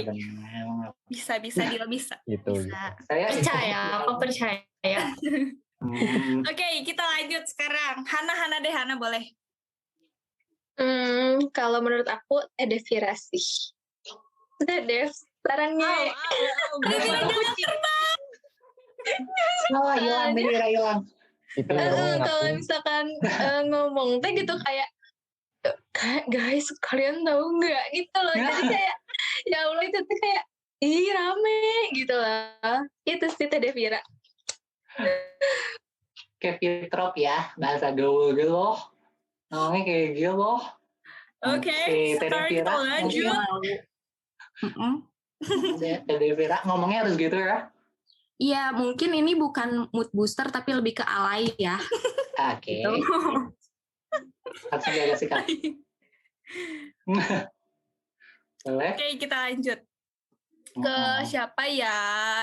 Bisa, Dila bisa. gitu. Bisa. Saya Percaya, aku percaya. Oke, kita lanjut sekarang. Hana deh, Hana boleh. Kalau menurut aku ada Vira sih. Dev, sarannya. Oh, hilang. Itu Kalau misalkan ngomong teh gitu kayak guys kalian tahu nggak gitu loh, jadi kayak ya Allah itu tuh kayak rame gitu lah, itu sih Teh Devira. Kayak fitrop ya, bahasa gaul gitu loh. Ngomongnya kayak gitu loh. Oke, sekarang kita lanjut. Teh Vira ngomongnya harus gitu ya. Iya, mungkin ini bukan mood booster tapi lebih ke alay ya. Oke. Langsung jaga sikap. Boleh? Oke, kita lanjut. Ke siapa ya?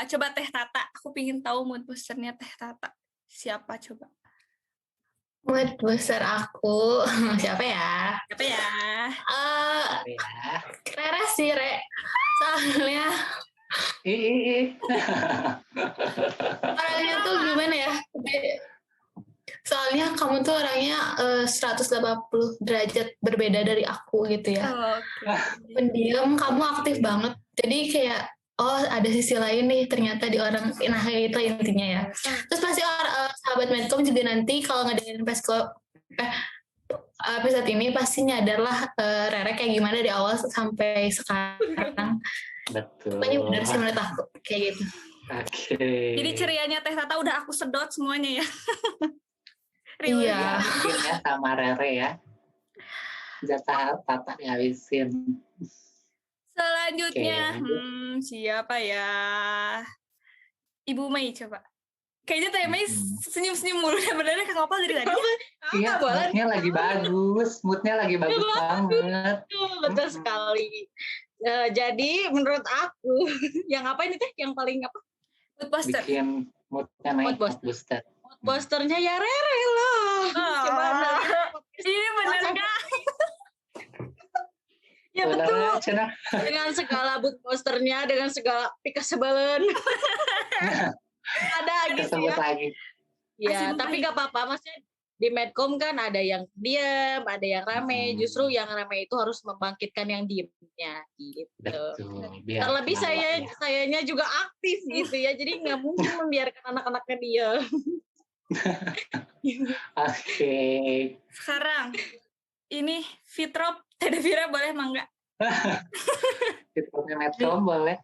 Coba Teh Tata. Aku pengen tahu mood boosternya Teh Tata. Siapa coba? Mood booster aku siapa ya? Siapa ya? Ya. Rere sih, Re. Soalnya orangnya tuh gimana ya? Soalnya kamu tuh orangnya 180 derajat berbeda dari aku gitu ya. Pendiam, kamu aktif banget. Jadi kayak ada sisi lain nih ternyata di orang. Nah itu intinya ya. Terus pasti sahabat medcom juga nanti kalau ngedengerin episode ini pasti nyadar lah Rere kayak gimana di awal sampai sekarang. Betul. Pokoknya benar sih menurut aku kayak gitu. Oke. Jadi cerianya Teh Tata udah aku sedot semuanya ya. Iya. Ya sama Rere ya. Jatah Tata ngabisin. Selanjutnya, siapa ya? Ibu Mei coba. Kayaknya Teh Mei senyum-senyum mulu ya, benernya Kang Opal dari tadi. Iya, moodnya lagi bagus. Moodnya lagi bagus banget. Betul sekali. Jadi menurut aku, yang apa ini Teh? Yang paling apa? Mood booster. Bikin moodnya naik, mood booster. Mood boosternya ya Rere lah. Gimana? Ini bener gak? Ya betul. Dengan segala mood boosternya, dengan segala pikasebelen. Ada gitu ya. Lagi. Ya, tapi gak apa-apa. Maksudnya di medcom kan ada yang diam, ada yang rame. Justru yang rame itu harus membangkitkan yang diamnya gitu. Betul. Terlebih sayanya juga aktif gitu ya. Jadi nggak mungkin membiarkan anak-anaknya diam. Oke. Sekarang ini Fitrop Teh Devira boleh mangga? Fitropnya medcom boleh.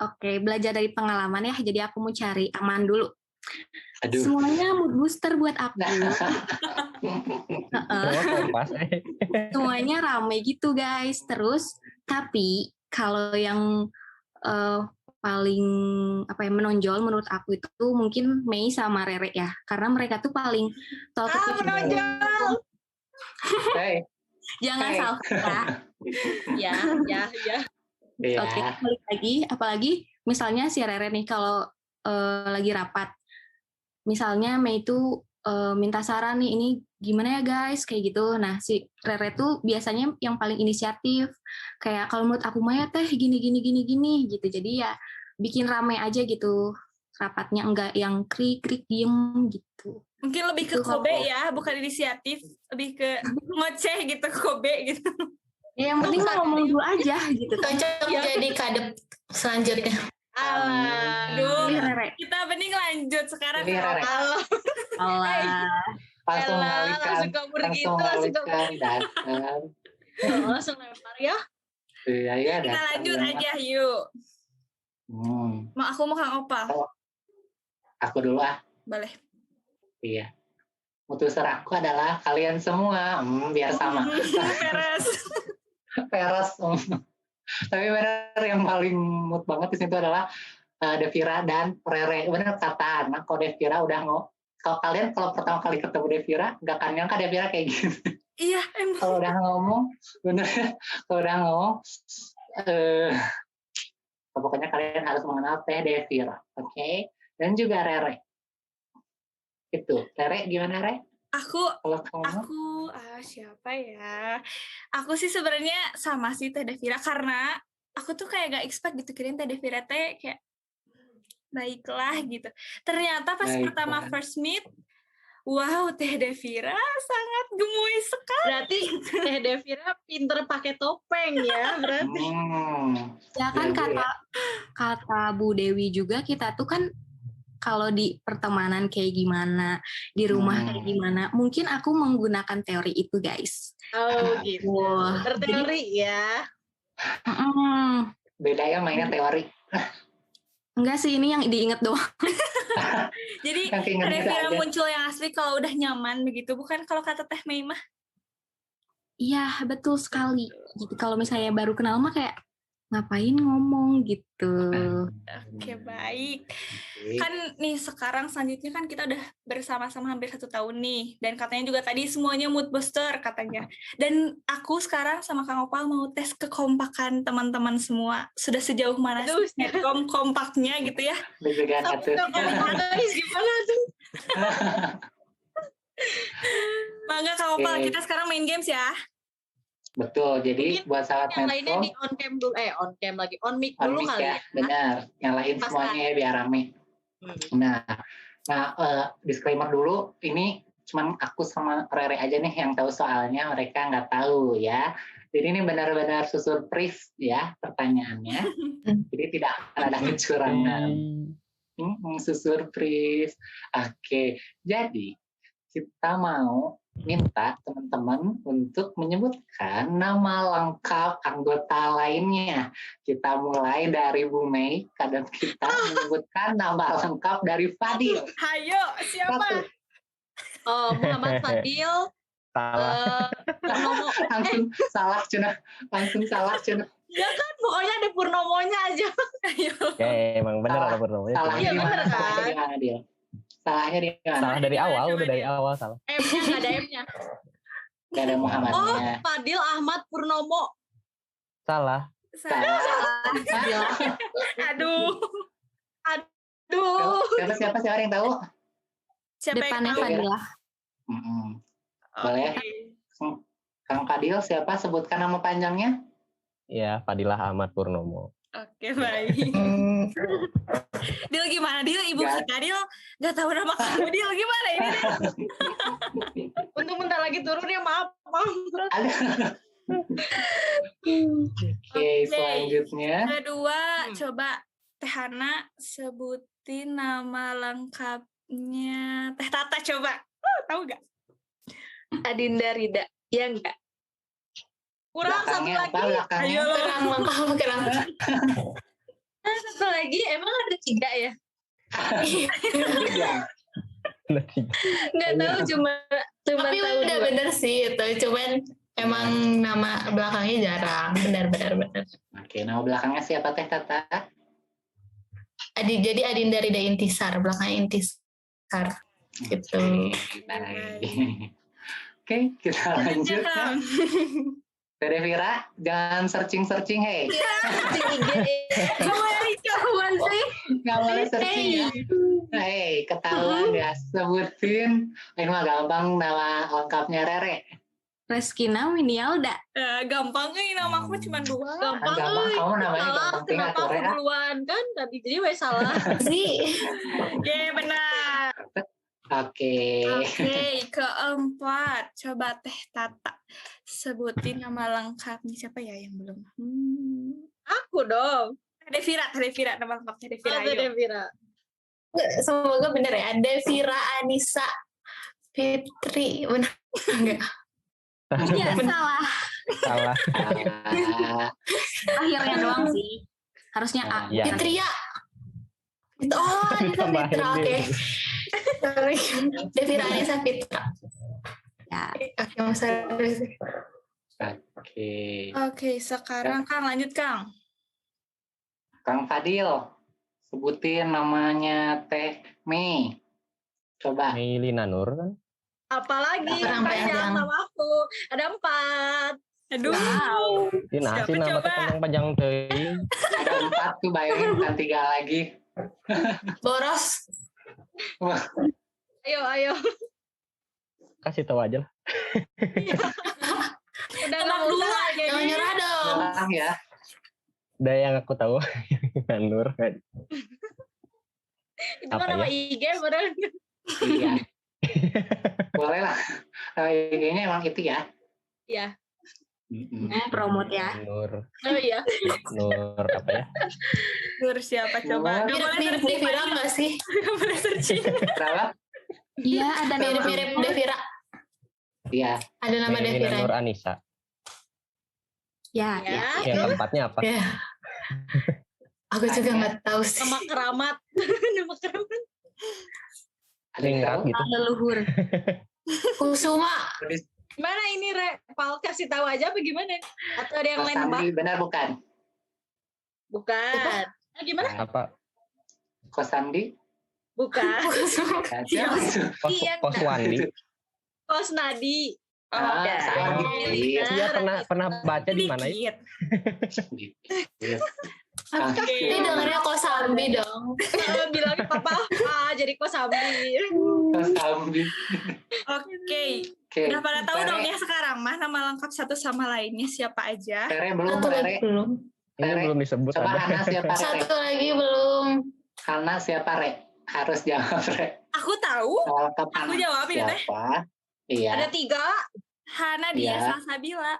Oke, belajar dari pengalaman ya. Jadi aku mau cari aman dulu. Aduh. Semuanya mood booster buat aku. Semuanya rame gitu guys. Terus tapi kalau yang paling menonjol menurut aku itu mungkin Mei sama Rere ya. Karena mereka tuh paling menonjol. Hey. Jangan salah ya. Oke, balik lagi. Apalagi misalnya si Rere nih kalau lagi rapat. Misalnya Mei itu minta saran nih, ini gimana ya guys, kayak gitu. Nah, si Rere tuh biasanya yang paling inisiatif. Kayak kalau menurut aku Maya Teh gini gitu. Jadi ya bikin rame aja gitu. Rapatnya enggak yang krik diem gitu. Mungkin lebih ke kobe ya, bukan inisiatif. Lebih ke ngoceh gitu, kobe gitu. Ya, yang penting ngomong dulu aja gitu. Cocok jadi kadep selanjutnya. Aduh, kita mending lanjut sekarang. Langsung mengalihkan. Langsung lempar ya. Iya, kita lanjut aja yuk. Aku mau Kang Opal. Aku dulu ah. Boleh. Iya. Mutuser aku adalah kalian semua. Biar sama. Peres. Tapi benar yang paling mood banget di situ adalah Devira dan Rere. Benar kata anak, kalau Devira udah kalau kalian kalau pertama kali ketemu Devira, nggak akan nyangka Devira kayak gitu. Iya, emang. Kalau udah ngomong, bener. Kalau udah ngomong, pokoknya kalian harus mengenal Teh Devira, oke? Dan juga Rere. Itu, Rere gimana Rere? Aku siapa ya? Aku sih sebenarnya sama sih Teh Devira karena aku tuh kayak gak expect gitu, kirain Teh Devira teh kayak baiklah gitu. Ternyata pas pertama first meet, wow, Teh Devira sangat gemoy sekali. Berarti Teh Devira pinter pakai topeng ya, berarti. Ya kan kata Bu Dewi juga, kita tuh kan kalau di pertemanan kayak gimana, di rumah kayak gimana, mungkin aku menggunakan teori itu, guys. Oh gitu. Berteori ya. Beda ya mainnya teori. Enggak sih, ini yang diinget doang. Jadi Devira muncul yang asli kalau udah nyaman begitu, bukan kalau kata Teh Mei mah. Iya, betul sekali. Gitu. Kalau misalnya baru kenal mah kayak ngapain ngomong gitu. Oke, baik. Kan nih sekarang selanjutnya kan kita udah bersama-sama hampir 1 tahun nih. Dan katanya juga tadi semuanya mood booster katanya. Dan aku sekarang sama Kang Opal mau tes kekompakan teman-teman semua. Sudah sejauh mana sih Medcom kompaknya gitu ya. Gimana tuh? Mangga Kang Opal, kita sekarang main games ya. Betul, jadi buat sahabat yang lainnya Medcom, di on cam dulu, on mic dulu kali ya. Benar, nyalain semuanya ya biar rame. Nah, disclaimer dulu, ini cuman aku sama Rere aja nih yang tahu soalnya, mereka nggak tahu ya. Jadi ini benar-benar surprise ya pertanyaannya. Jadi tidak akan ada kecurangan. Surprise. Oke, jadi kita mau minta teman-teman untuk menyebutkan nama lengkap anggota lainnya. Kita mulai dari Bu Mei, kadang kita menyebutkan nama lengkap dari Fadil. Hayo, siapa? Muhammad Fadil. Salah. Langsung salah cuna. Ya kan, pokoknya ada Purnomonya aja. Emang bener ada Purnomonya. Iya bener kan? Salahnya di mana? Salah dari awal, udah dari awal salah. M-nya nggak ada M-nya. Nggak ada Muhammadnya. Fadil Ahmad Purnomo. Salah. Aduh. Siapa yang tahu? Depannya Fadila. Boleh. Kang Fadil, siapa? Sebutkan nama panjangnya. Iya, Fadilah Ahmad Purnomo. Oke, baik. Dil gimana? Dil, ibu kita Dil nggak tahu nama kamu. Dil gimana ini? Untuk bentar lagi turun ya, maaf. Oke, selanjutnya. Kedua, coba Teh Hana sebutin nama lengkapnya Teh Tata, coba. Tahu nggak? Adinda Rida, ya enggak? Kurang satu lagi. Ayo, kurang. Satu lagi, emang ada 3 ya? Nggak tahu, cuma tapi tahu udah 2. bener sih itu, cuman emang nama belakangnya jarang. Benar. Oke, nama belakangnya siapa Teh Tata? Jadi Adinda Rida Intisar, belakangnya Intisar gitu. Oke, kita lanjut. Teh Devira, jangan searching, hei. Nggak boleh searching ya. Hei, ketahuan ya. Sebutin, ini mah gampang nama lengkapnya Rere. Reskina Winialda. Gampang nih, nama aku cuma 2. Gampang, kamu namanya gampang. Kenapa aku duluan kan? Tadi jadi salah. Sih. Oke, benar. Oke, keempat. Coba Teh Tata. Sebutin nama lengkapnya. Siapa ya yang belum? Aku dong. Teh Devira. Nama lengkap Teh Devira. Teh Devira. Semoga bener ya. Devira Anissa Fitri. Benar enggak? Iya, salah. Akhirnya doang sih. Harusnya A. Ya. Fitria. Anissa Fitra, oke. Sorry. Devira Anissa Fitra. Ya. Oke, Mas Arif. Oke, sekarang Kang lanjut Kang. Kang Fadil, sebutin namanya Teh Mei. Coba. Meilina Nur kan? Apalagi Kurang panjang panjang. sama aku. Ada 4. Aduh. Ini nasi Siapa nama coba? panjang teuing. Ada 4 tuh, bayangin bukan 3 lagi. Boros. Ayo. Kasih tahu aja lah. Udah Tenang nggak dulu usah lah, jadi. Jangan nyerah dong. Bilang ya. Udah yang aku tahu Nur. Itu kan Apa nama ya? IG beneran. Iya. Boleh lah. IG-nya emang itu ya. Iya. Promote ya. Nur. Oh iya. Nur apa ya? Nur siapa coba? Gak boleh Mirip-mirip searching. Devira nggak sih? Gak boleh searching. Kenapa? Iya, ada nama. Mirip-mirip Devira. Iya. Ada nama Meilina Devira. Nur Anissa. Ya, Ya. ya. Yang keempatnya apa? Ya. Aku juga nggak tahu sih. Nama keramat. Nama keramat. Ada yang Ningrat tahu? gitu. Leluhur. Kusuma. Gimana ini, Re? Pal kasih tahu aja apa gimana? Atau ada yang Mas lain nebak? Sandi, benar bukan? Bukan. Gimana? Apa? Kosandi? Bukan. Iya. Iya, Koswandi. Kos Nadi. Ah, Oke. Sandi. Iya pernah baca di mana ya? Dikit. Oke. Ini dengarnya Kosambi dong. Bilangin papa, jadi Kos Sambi. Kosandi. Oke. Oke. Udah pada tahu Tere. dong ya sekarang mah nama lengkap satu sama lainnya siapa aja? Tere belum, Satu Tere. lagi belum. Ini Tere. belum disebut Coba ada. Hana siapa, Re? Satu lagi belum. Hana siapa, Re? Harus jawab, Re. Aku tahu. Soal ke Aku Hana. jawab ini teh. Siapa? Iya. Ada 3. Hana dia Iya. Salsabila.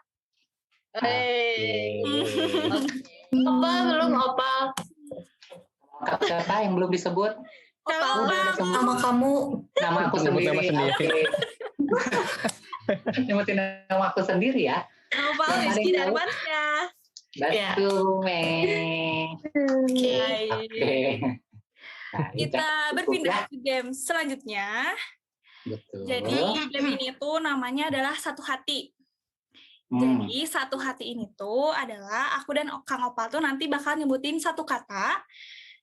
Opal belum, Opal. Lengkap siapa yang belum disebut? Kalau Udah Bang, semua. Sama kamu. Nama aku Nyebut sendiri. nama sendiri. Oke. Nyebutin nama aku sendiri ya. Nopal Yang Rizky paling dan tahu. Marsha. Iya. Betul, Mei. Oke. baik. Oke. Nah, Kita cukup berpindah ya. ke game selanjutnya. Betul. Jadi game ini tuh namanya adalah Satu Hati. Hmm. Jadi satu hati ini tuh adalah aku dan Kang Opal tuh nanti bakal nyebutin satu kata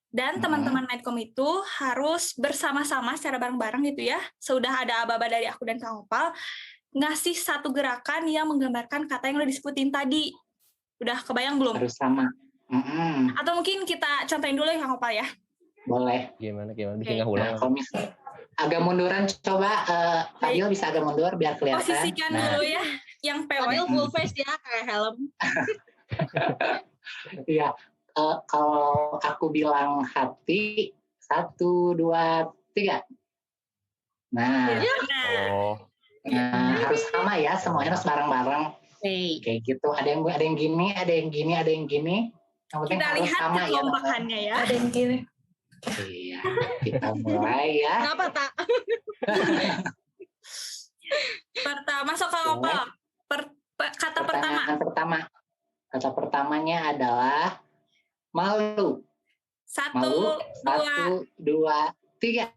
dan teman-teman Medcom itu harus bersama-sama secara bareng-bareng gitu ya. Sudah ada aba-aba dari aku dan Kang Opal ngasih satu gerakan yang menggambarkan kata yang udah disebutin tadi. Udah kebayang belum? Harus sama. Atau mungkin kita contohin dulu ya Kang Opal ya. Boleh. Gimana Oke. bisa nggak Nah, ulang? kalau misalnya agak munduran, coba Fadil bisa agak mundur biar kelihatan. Posisikan Nah, dulu ya yang Fadil pewek. full face ya, kayak helm. iya. Kalau aku bilang hati, 1, 2, 3. Nah, Nah, Oh, harus sama ya, semuanya harus bareng-bareng. Oke. Kayak gitu. Ada yang gini, ada yang gini, ada yang gini. Yang penting kita harus lihat sama ya. kekompakannya ya. Ada yang gini. Iya, kita mulai ya. Kenapa tak? Pertama, masuk Kang Opal. Kata pertama. Pertanyaan pertama. Kata pertamanya adalah malu. Malu. 1, 2. 1, 2, 3.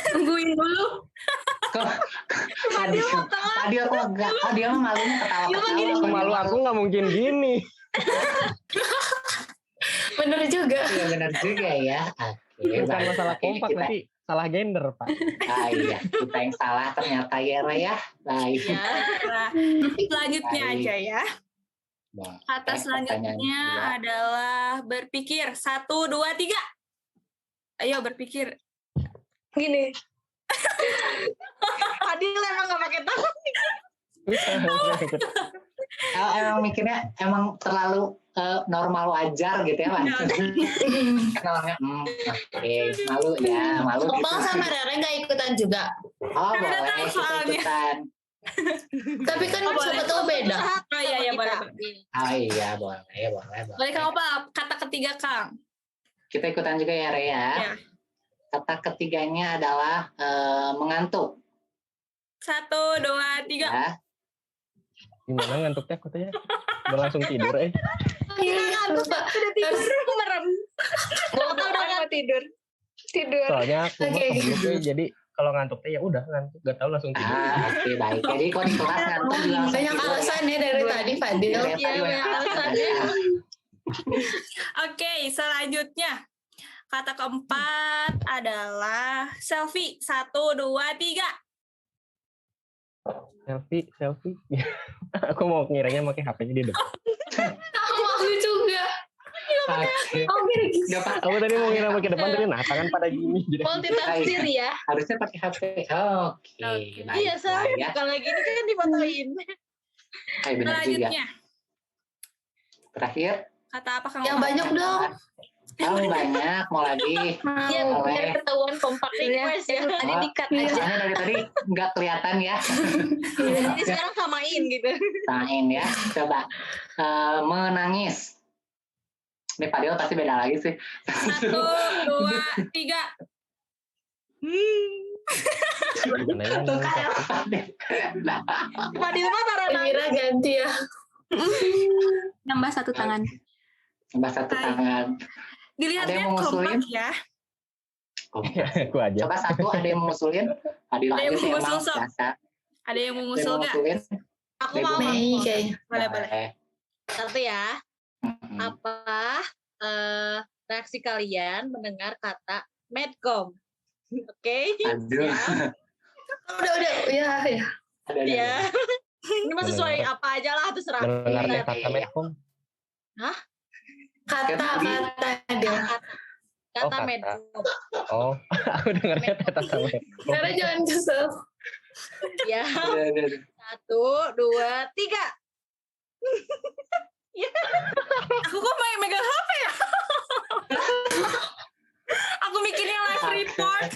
Tungguin dulu. Fadil kok enggak? Dia mah malunya ketawa-ketawa. malu aku nggak mungkin gini. Bener juga. Iya benar juga ya. Oke, Bukan baik. masalah Oke, kompak kita- nanti salah gender pak. iya, kita yang salah ternyata ya, Re ya. Baik. Ya. Nah, selanjutnya Baik. aja ya. Nah, Kata pertanyaan selanjutnya kedua. adalah berpikir. 1, 2, 3. Ayo berpikir. Gini. Fadil emang nggak pakai tangan. Emang mikirnya emang terlalu normal wajar gitu ya, Pak. Orangnya, oke, malu ya, malu gitu. Opal sama Rere nggak ikutan juga. Oh, Udah boleh tahu kita soalnya. ikutan. Tapi kan Oh, boleh. siapa tahu beda. Oh iya, iya, boleh. Oh iya, boleh. Boleh Kang Opal, kata ketiga Kang. Kita ikutan juga ya, Re ya. Ya. Kata ketiganya adalah mengantuk. 1, 2, 3. Ya. Gimana ngantuknya katanya? Udah langsung tidur Iya, lupa. Udah tidur, merem. Mau udah mau tidur. Tidur. Soalnya aku mah Oke. keblok, jadi kalau ngantuk ya udah ngantuk, gak tahu langsung tidur. Oke, baik. Jadi kalau di kelas ngantuk juga langsung Banyak tidur. alasan ya dari tadi Fadil. Dari Iya, tadi banyak alasannya. Oke, selanjutnya. Kata keempat adalah selfie. 1, 2, 3. Selfie. Aku mau ngiranya pakai HP-nya di depan. Sama aku juga. Oke. Oh, gitu. Nggak Pak. Aku tadi mau ngira pakai depan, tapi tangan pada gini. Jadi Multitafsir ya. Harusnya pakai HP. Oke. baik, Iya, saya baik ya. kalau gini kan difotoin. Benar juga. Selanjutnya. Terakhir. Kata apa Kang? Yang banyak dong. Banyak. Mau lagi. Iya, Mau. Boleh. biar ketahuan kompaknya. Request ya. Tadi di-cut Iya. aja. Soalnya dari tadi nggak kelihatan ya. Jadi sekarang samain gitu. Samain ya. Coba. Menangis. Ini Fadil pasti beda lagi sih. 1, 2, 3. Tuh kayak Fadil. Fadil mah karena Kira ganti ya. Nambah 1 tangan. Tambah 1 tangan. Ada Dilihatnya yang mau ngusulin? kompak ya. aku aja. Coba 1 ada yang mau ngusulin. Fadil Ada yang aja sih mau emang ngusul, Sob? biasa. Ada yang mau Ada yang ngusul mau nggak? ngusulin? aku mau Mei kayaknya. Boleh. satu ya. Mm-mm. Apa reaksi kalian mendengar kata medcom? Oke. Aduh. Siap. Udah. Ya. Ada. Ya. Ini mah sesuai apa aja lah terserah. Mendengarnya Iya. kata Medcom. Kata dia. Kata kata. medcom. Oh, aku dengarnya kata Medcom. Karena jangan kesel. Ya. Ada. 1, 2, 3. Aku kok megang HP ya? Aku mikirnya live report.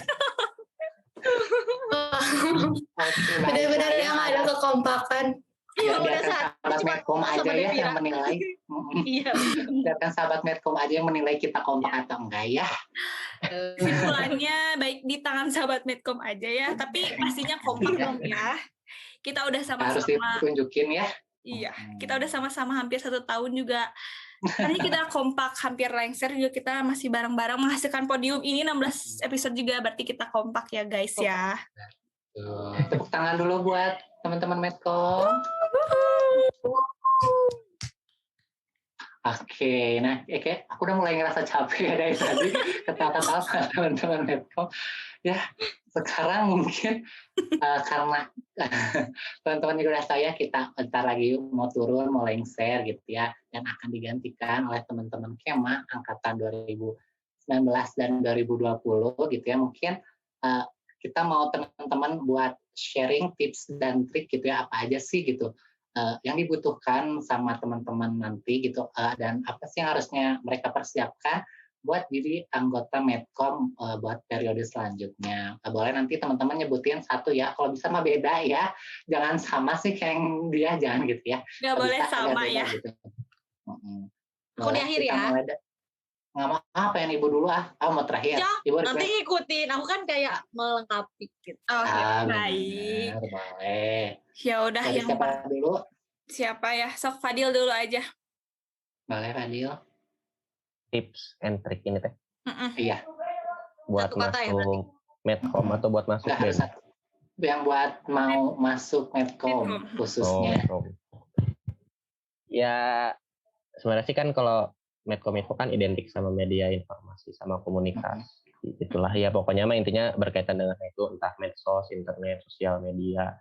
Benar-benar yang ada kekompakan. Ya udah Biarkan saat sahabat cuma Medcom sama aja ya Devira. yang menilai. Iya. Biarkan sahabat Medcom aja yang menilai kita kompak atau enggak ya. Kesimpulannya baik di tangan sahabat Medcom aja ya. Tapi pastinya kompak dong ya. Kita udah Harus sama-sama. ditunjukin ya. Iya, kita udah sama-sama hampir 1 tahun juga. Tadi kita kompak hampir lengser juga, kita masih bareng-bareng menghasilkan podium ini 16 episode juga, berarti kita kompak ya guys ya. Tuh, tepuk tangan dulu buat teman-teman Medcom. Oke, nah, aku udah mulai ngerasa capek ya dari tadi ketawa-ketawa sama teman-teman Medcom. Ya, sekarang mungkin karena teman-teman juga udah tahu ya, kita bentar lagi mau turun, mau lengser gitu ya, dan akan digantikan oleh teman-teman Kema angkatan 2019 dan 2020 gitu ya. Mungkin kita mau teman-teman buat sharing tips dan trik gitu ya, apa aja sih gitu yang dibutuhkan sama teman-teman nanti gitu, dan apa sih yang harusnya mereka persiapkan buat jadi anggota Medcom buat periode selanjutnya. Boleh nanti teman-teman nyebutin 1 ya, kalau bisa mah beda ya, jangan sama sih kayak yang dia, jangan gitu ya. Gak boleh Bisa agak sama beda ya. gitu. Aku di akhir ya. Nggak mau apa yang ibu dulu mau terakhir. Ya, Ibu nanti ngikutin. Aku kan kayak melengkapi gitu. Oh, benar, baik. boleh. Ya udah Dari yang siapa dulu? siapa ya? Sok Fadil dulu aja. Boleh Fadil. Tips and trick ini teh Iya. buat Satu kata ya berarti? masuk Medcom atau buat masuk Nggak harus BEM. satu. Yang buat mau masuk Medcom Medcom. khususnya. Medcom. Ya sebenarnya sih kan kalau Medcom itu kan identik sama media informasi sama komunikasi. Itulah ya pokoknya mah intinya berkaitan dengan itu, entah medsos, internet, sosial media.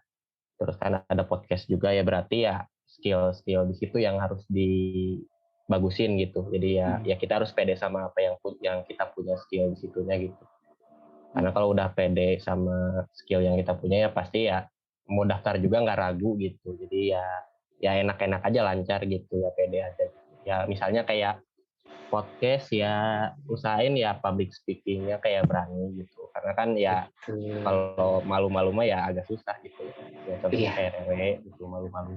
Terus kan ada podcast juga ya, berarti ya skill-skill di situ yang harus dibagusin gitu. Jadi ya kita harus pede sama apa yang kita punya skill di situnya gitu. Karena kalau udah pede sama skill yang kita punya ya pasti ya mau daftar juga nggak ragu gitu. Jadi ya enak-enak aja, lancar gitu ya, pede aja. Ya misalnya kayak podcast ya usahain ya public speakingnya kayak berani gitu. Karena kan ya kalau malu-malu mah ya agak susah gitu. Ya contohnya kayak Rere gitu, malu-malu.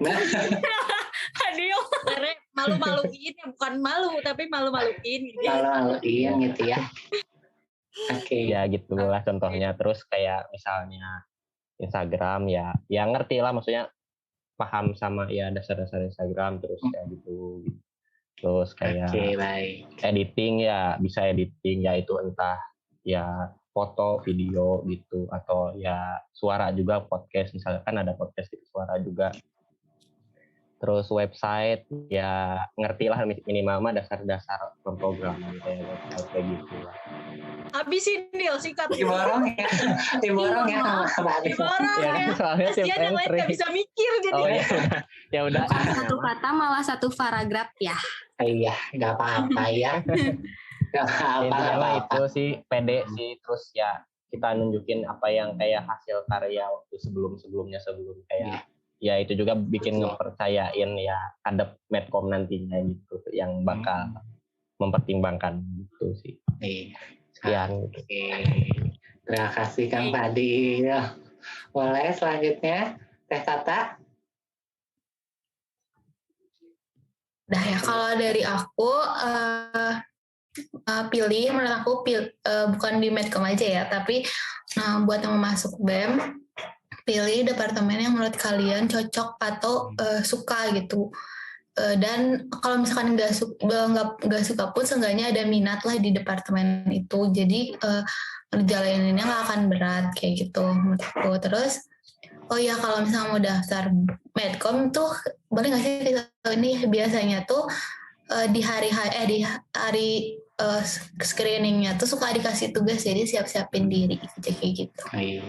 Nah, Fadil. Karena malu-maluin ya, bukan malu tapi malu-maluin gitu. malu-maluin gitu ya. Oke. Ya gitulah contohnya. Terus kayak misalnya Instagram ya ngerti lah, maksudnya paham sama ya dasar-dasar Instagram, terus kayak gitu. Terus kayak Oke, baik. editing ya bisa editing ya, itu entah ya foto, video gitu, atau ya suara juga podcast, misalnya kan ada podcast itu suara juga. Terus website ya ngerti lah minimal mah dasar-dasar pemrograman kayak website kayak gitu lah. Habisin Dil, singkat. Diborong ya sama Pak Adil. Diborong Ya kan ya. soalnya tips Kasihan yang lain entry. gak bisa mikir jadi. Oh ya udah. Bukan satu kata malah satu paragraf ya. Iya, nggak apa-apa ya. Nggak apa-apa, nggak Intinya mah apa-apa. itu sih pede sih, terus ya kita nunjukin apa yang kayak hasil karya waktu sebelum kayak ya itu juga bikin Betul. ngepercayain ya hadap Medcom nantinya gitu yang bakal mempertimbangkan gitu sih. Iya. Sekian. Oke. Terima kasih Kang Fadil. Boleh selanjutnya Teh Tata. Nah ya kalau dari aku pilih menurut aku bukan di Medcom aja ya, tapi buat yang mau masuk BEM pilih departemen yang menurut kalian cocok atau suka gitu. Dan kalau misalkan nggak suka pun seenggaknya ada minat lah di departemen itu. Jadi ngejalaninnya nggak akan berat kayak gitu menurutku. Terus oh ya kalau misalnya mau daftar Medcom tuh boleh nggak sih ini biasanya tuh di hari screeningnya tuh suka dikasih tugas, jadi siap-siapin diri kayak gitu. Iya.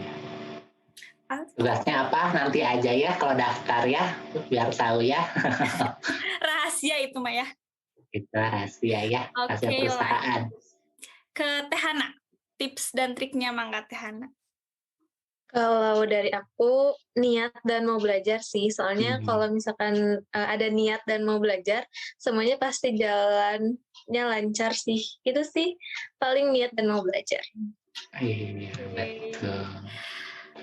Tugasnya apa? Nanti aja ya kalau daftar ya, biar tahu ya. Rahasia itu mah ya. Itu rahasia ya, rahasia Oke, perusahaan. Ke Teh Hana, tips dan triknya Mangga Teh Hana. Kalau dari aku niat dan mau belajar sih, soalnya kalau misalkan ada niat dan mau belajar, semuanya pasti jalannya lancar sih. Itu sih paling niat dan mau belajar. Iya, betul.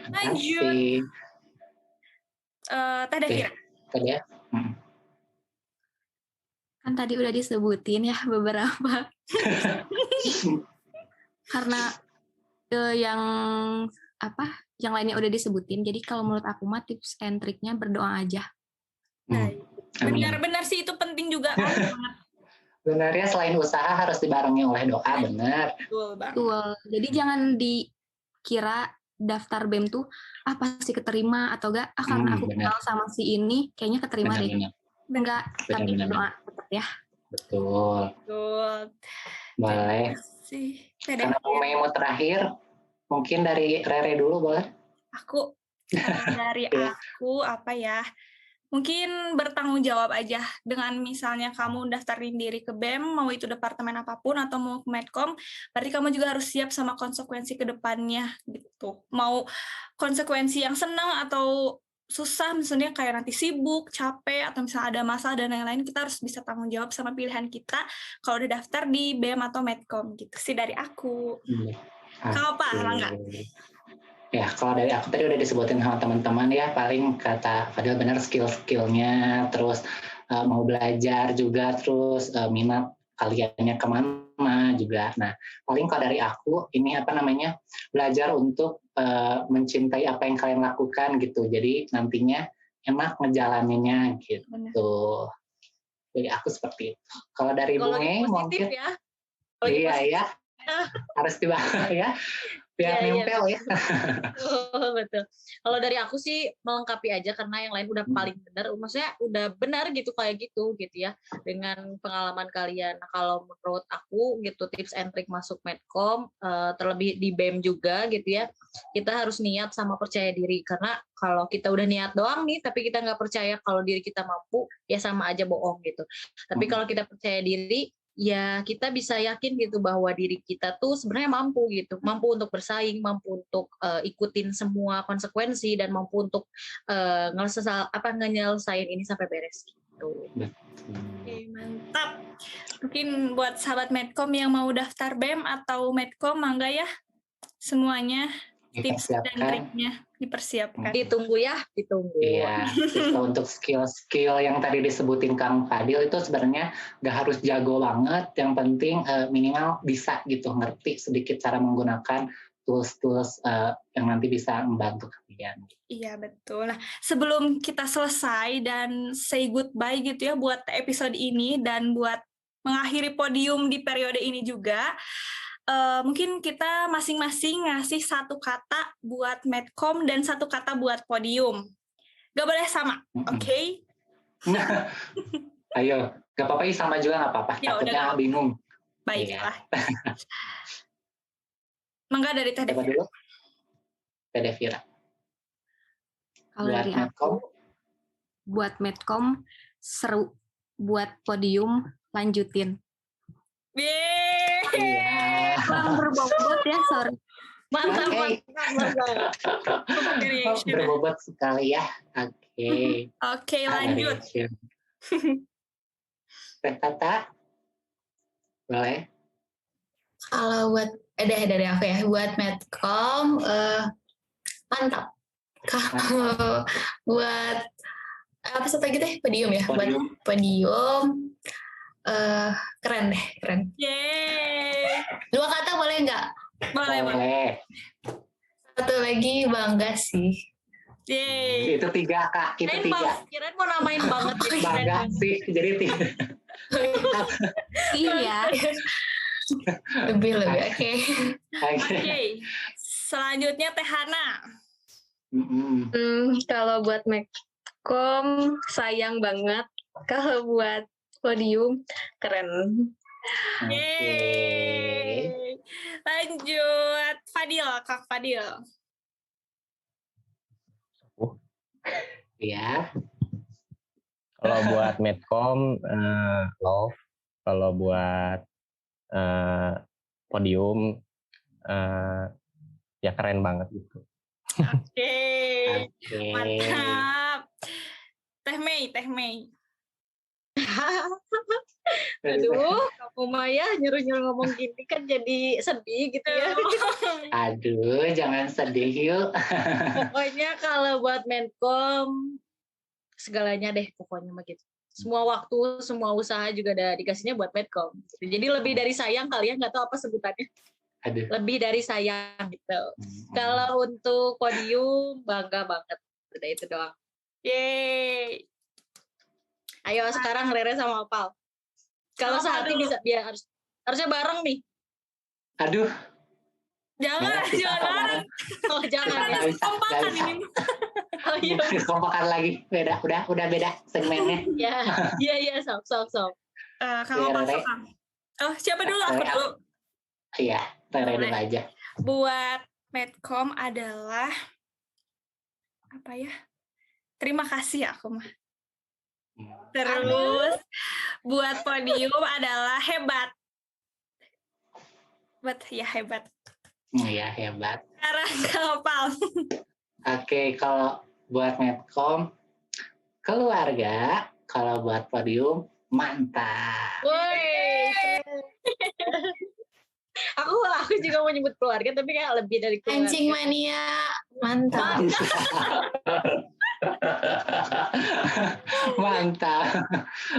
Lanjut. Teh Devira. Tadi ya. Kan tadi udah disebutin ya beberapa. Karena yang lainnya udah disebutin. Jadi kalau menurut aku mah tips and triknya berdoa aja. Benar-benar sih itu penting juga. Benarnya selain usaha harus dibarengi oleh doa, benar. Betul. Jadi jangan dikira daftar BEM tuh pasti keterima atau enggak karena aku kenal sama si ini kayaknya keterima deh. Enggak, tapi berdoa tetap ya. Betul. Boleh. Karena Mei mau terakhir, mungkin dari Rere dulu boleh? Dari aku apa ya? Mungkin bertanggung jawab aja dengan misalnya kamu daftarin diri ke BEM, mau itu departemen apapun atau mau ke Medcom, berarti kamu juga harus siap sama konsekuensi ke depannya gitu. Mau konsekuensi yang senang atau susah, misalnya kayak nanti sibuk, capek, atau misalnya ada masalah dan lain-lain, kita harus bisa tanggung jawab sama pilihan kita kalau udah daftar di BEM atau Medcom gitu sih dari aku. Kalau apa, Rangga? Ya, kalau dari aku tadi udah disebutin sama teman-teman ya, paling kata Fadil benar skill-skillnya, terus mau belajar juga, terus minat kaliannya kemana juga. Nah, paling kalau dari aku ini belajar untuk mencintai apa yang kalian lakukan gitu. Jadi nantinya enak ngejalaninnya gitu. Jadi aku seperti itu. Kalau dari Bunge mungkin ya. Iya, harus dibahas ya. Biar nempel ya. Betul. Kalau dari aku sih melengkapi aja karena yang lain udah paling benar. Maksudnya udah benar gitu kayak gitu ya. Dengan pengalaman kalian. Nah, kalau menurut aku gitu tips and trick masuk Medcom, terlebih di BEM juga gitu ya. Kita harus niat sama percaya diri. Karena kalau kita udah niat doang nih, tapi kita nggak percaya kalau diri kita mampu, ya sama aja bohong gitu. Tapi kalau kita percaya diri, ya kita bisa yakin gitu bahwa diri kita tuh sebenarnya mampu untuk bersaing, mampu untuk ikutin semua konsekuensi dan mampu untuk nyelesain ini sampai beres gitu. Oke, mantap. Mungkin buat sahabat Medcom yang mau daftar BEM atau Medcom, mangga ya semuanya tips dan triknya dipersiapkan. Ditunggu. Iya, untuk skill-skill yang tadi disebutin Kang Fadil itu sebenarnya nggak harus jago banget, yang penting minimal bisa gitu, ngerti sedikit cara menggunakan tools-tools yang nanti bisa membantu kalian. Iya, betul. Nah, sebelum kita selesai dan say goodbye gitu ya buat episode ini dan buat mengakhiri podium di periode ini juga, mungkin kita masing-masing ngasih satu kata buat Medcom dan satu kata buat podium. Gak boleh sama, oke? Ayo, gak apa-apa sama juga gak apa-apa. Ya, Takutnya bingung. Baiklah. Mangga dari Teh Coba Devira. dulu. Teh Devira. Kalau Buat dari Medcom. aku, buat Medcom seru, buat podium lanjutin. Yeay! Iya. Kurang berbobot ya, sorry. Mantap, Oke. mantap. Berbobot sekali ya. Oke. Oke, lanjut. Teh Tata. Boleh? Kalau buat dari aku ya, buat Medcom mantap. Kalau buat apa satu lagi teh podium ya, buat podium keren deh, keren. Yeay! 2 kata boleh nggak? Boleh. Satu lagi bangga sih. Yeay! Itu 3 Kak, itu 3. Kirain mau namain banget. Bangga sih, jadi 3. Iya. Lebih oke. Oke. Selanjutnya Teh Hana. Kalau buat Medcom sayang banget. Kalau buat podium keren. Yeay. Lanjut Fadil, Kak Fadil. Iya. Kalau buat Medcom, love. Kalau buat podium, ya keren banget gitu. Oke. Mantap. Teh Mei. Aduh, kamu Maya nyuruh-nyuruh ngomong gini kan jadi sedih gitu ya. Aduh, jangan sedih yuk. Pokoknya kalau buat Medcom segalanya deh pokoknya mah gitu. Semua waktu, semua usaha juga ada dikasihnya buat Medcom. Jadi lebih dari sayang kali ya, nggak tahu apa sebutannya. Aduh. Lebih dari sayang gitu. Kalau untuk podium bangga banget. Udah itu doang. Yeay. Ayo sekarang Rere sama Opal. Kalau sehati bisa biar harusnya bareng nih. Aduh. Jangan bareng. Oh jangan ya. Kompakan ini. Oh iya. Kompakan lagi. Udah beda segmennya. Iya, sok. Kalau Opal. Oh, siapa dulu? Aku dulu. Iya, Rere dulu aja. Buat Medcom adalah apa ya? Terima kasih aku mah. Terus buat podium adalah hebat. Hebat. Iya, hebat. Sekarang ke Opal. Oke, kalau buat Medcom keluarga, kalau buat podium mantap. Woi. Aku juga mau nyebut keluarga tapi kayak lebih dari keluarga. Anjing mania, mantap. Mantap.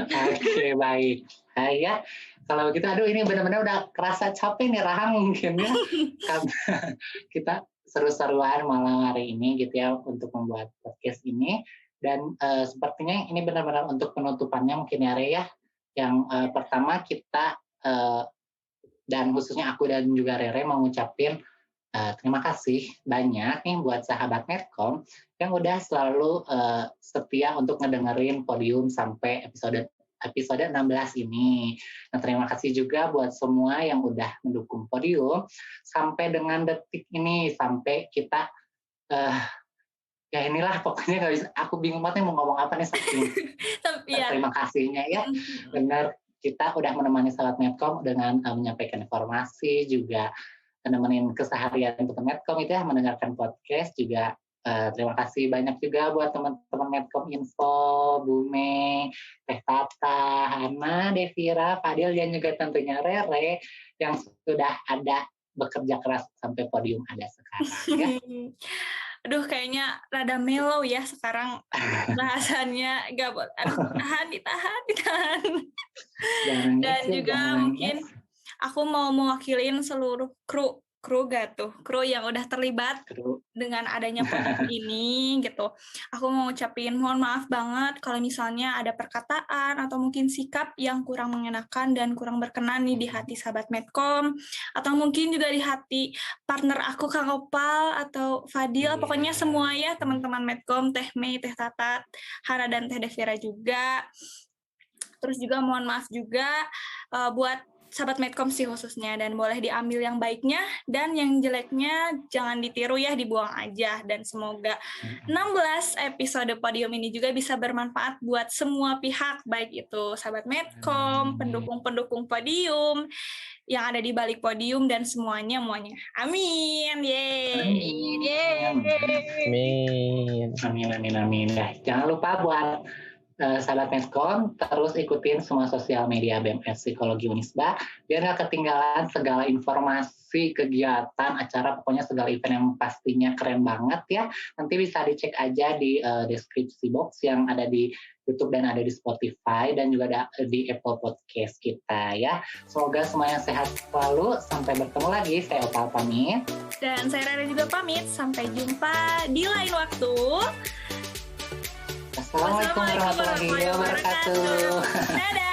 Oke, baik. Ya, kalau begitu, aduh ini benar-benar udah kerasa capek nih Rahang mungkin ya. Kita seru-seruan malam hari ini gitu ya untuk membuat podcast ini. Dan sepertinya ini benar-benar untuk penutupannya mungkin ya Re ya. Yang pertama kita dan khususnya aku dan juga Rere mau ngucapin terima kasih banyak nih buat sahabat Medcom yang udah selalu setia untuk ngedengerin podium sampai episode 16 ini. Nah, terima kasih juga buat semua yang udah mendukung podium sampai dengan detik ini, sampai kita ya inilah pokoknya nggak bisa, aku bingung banget nih mau ngomong apa nih saking terima kasihnya ya. Benar, kita udah menemani sahabat Medcom dengan menyampaikan informasi, juga menemenin keseharian untuk Medcom itu ya, mendengarkan podcast juga. Terima kasih banyak juga buat teman-teman Medcom Info, Bu Mei, Teh Tata, Hana, Devira, Fadil, dan juga tentunya Rere yang sudah ada bekerja keras sampai podium ada sekarang ya. Aduh, kayaknya rada mellow ya sekarang bahasannya. Gak boleh, ditahan. Dan juga mungkin aku mau mewakilin seluruh kru kru gak tuh? Kru yang udah terlibat dengan adanya podcast ini gitu. Aku mau ngucapin mohon maaf banget kalau misalnya ada perkataan atau mungkin sikap yang kurang mengenakan dan kurang berkenan nih di hati sahabat Medcom, atau mungkin juga di hati partner aku Kang Opal atau Fadil, pokoknya semua ya teman-teman Medcom, Teh Mei, Teh Tatat, Hana dan Teh Devira juga. Terus juga mohon maaf juga buat sahabat Medcom sih khususnya, dan boleh diambil yang baiknya dan yang jeleknya jangan ditiru ya, dibuang aja. Dan semoga 16 episode podium ini juga bisa bermanfaat buat semua pihak, baik itu sahabat Medcom, pendukung-pendukung podium, yang ada di balik podium, dan semuanya. Amin. Yeay. Amin. Nah, jangan lupa buat sahabat Medcom, terus ikutin semua sosial media BMS Psikologi Unisba biar nggak ketinggalan segala informasi, kegiatan, acara, pokoknya segala event yang pastinya keren banget ya. Nanti bisa dicek aja di deskripsi box yang ada di YouTube dan ada di Spotify dan juga ada di Apple Podcast kita ya. Semoga semuanya sehat selalu. Sampai bertemu lagi. Saya Opal pamit. Dan saya Rara juga pamit. Sampai jumpa di lain waktu. Assalamualaikum warahmatullahi wabarakatuh. Dadah.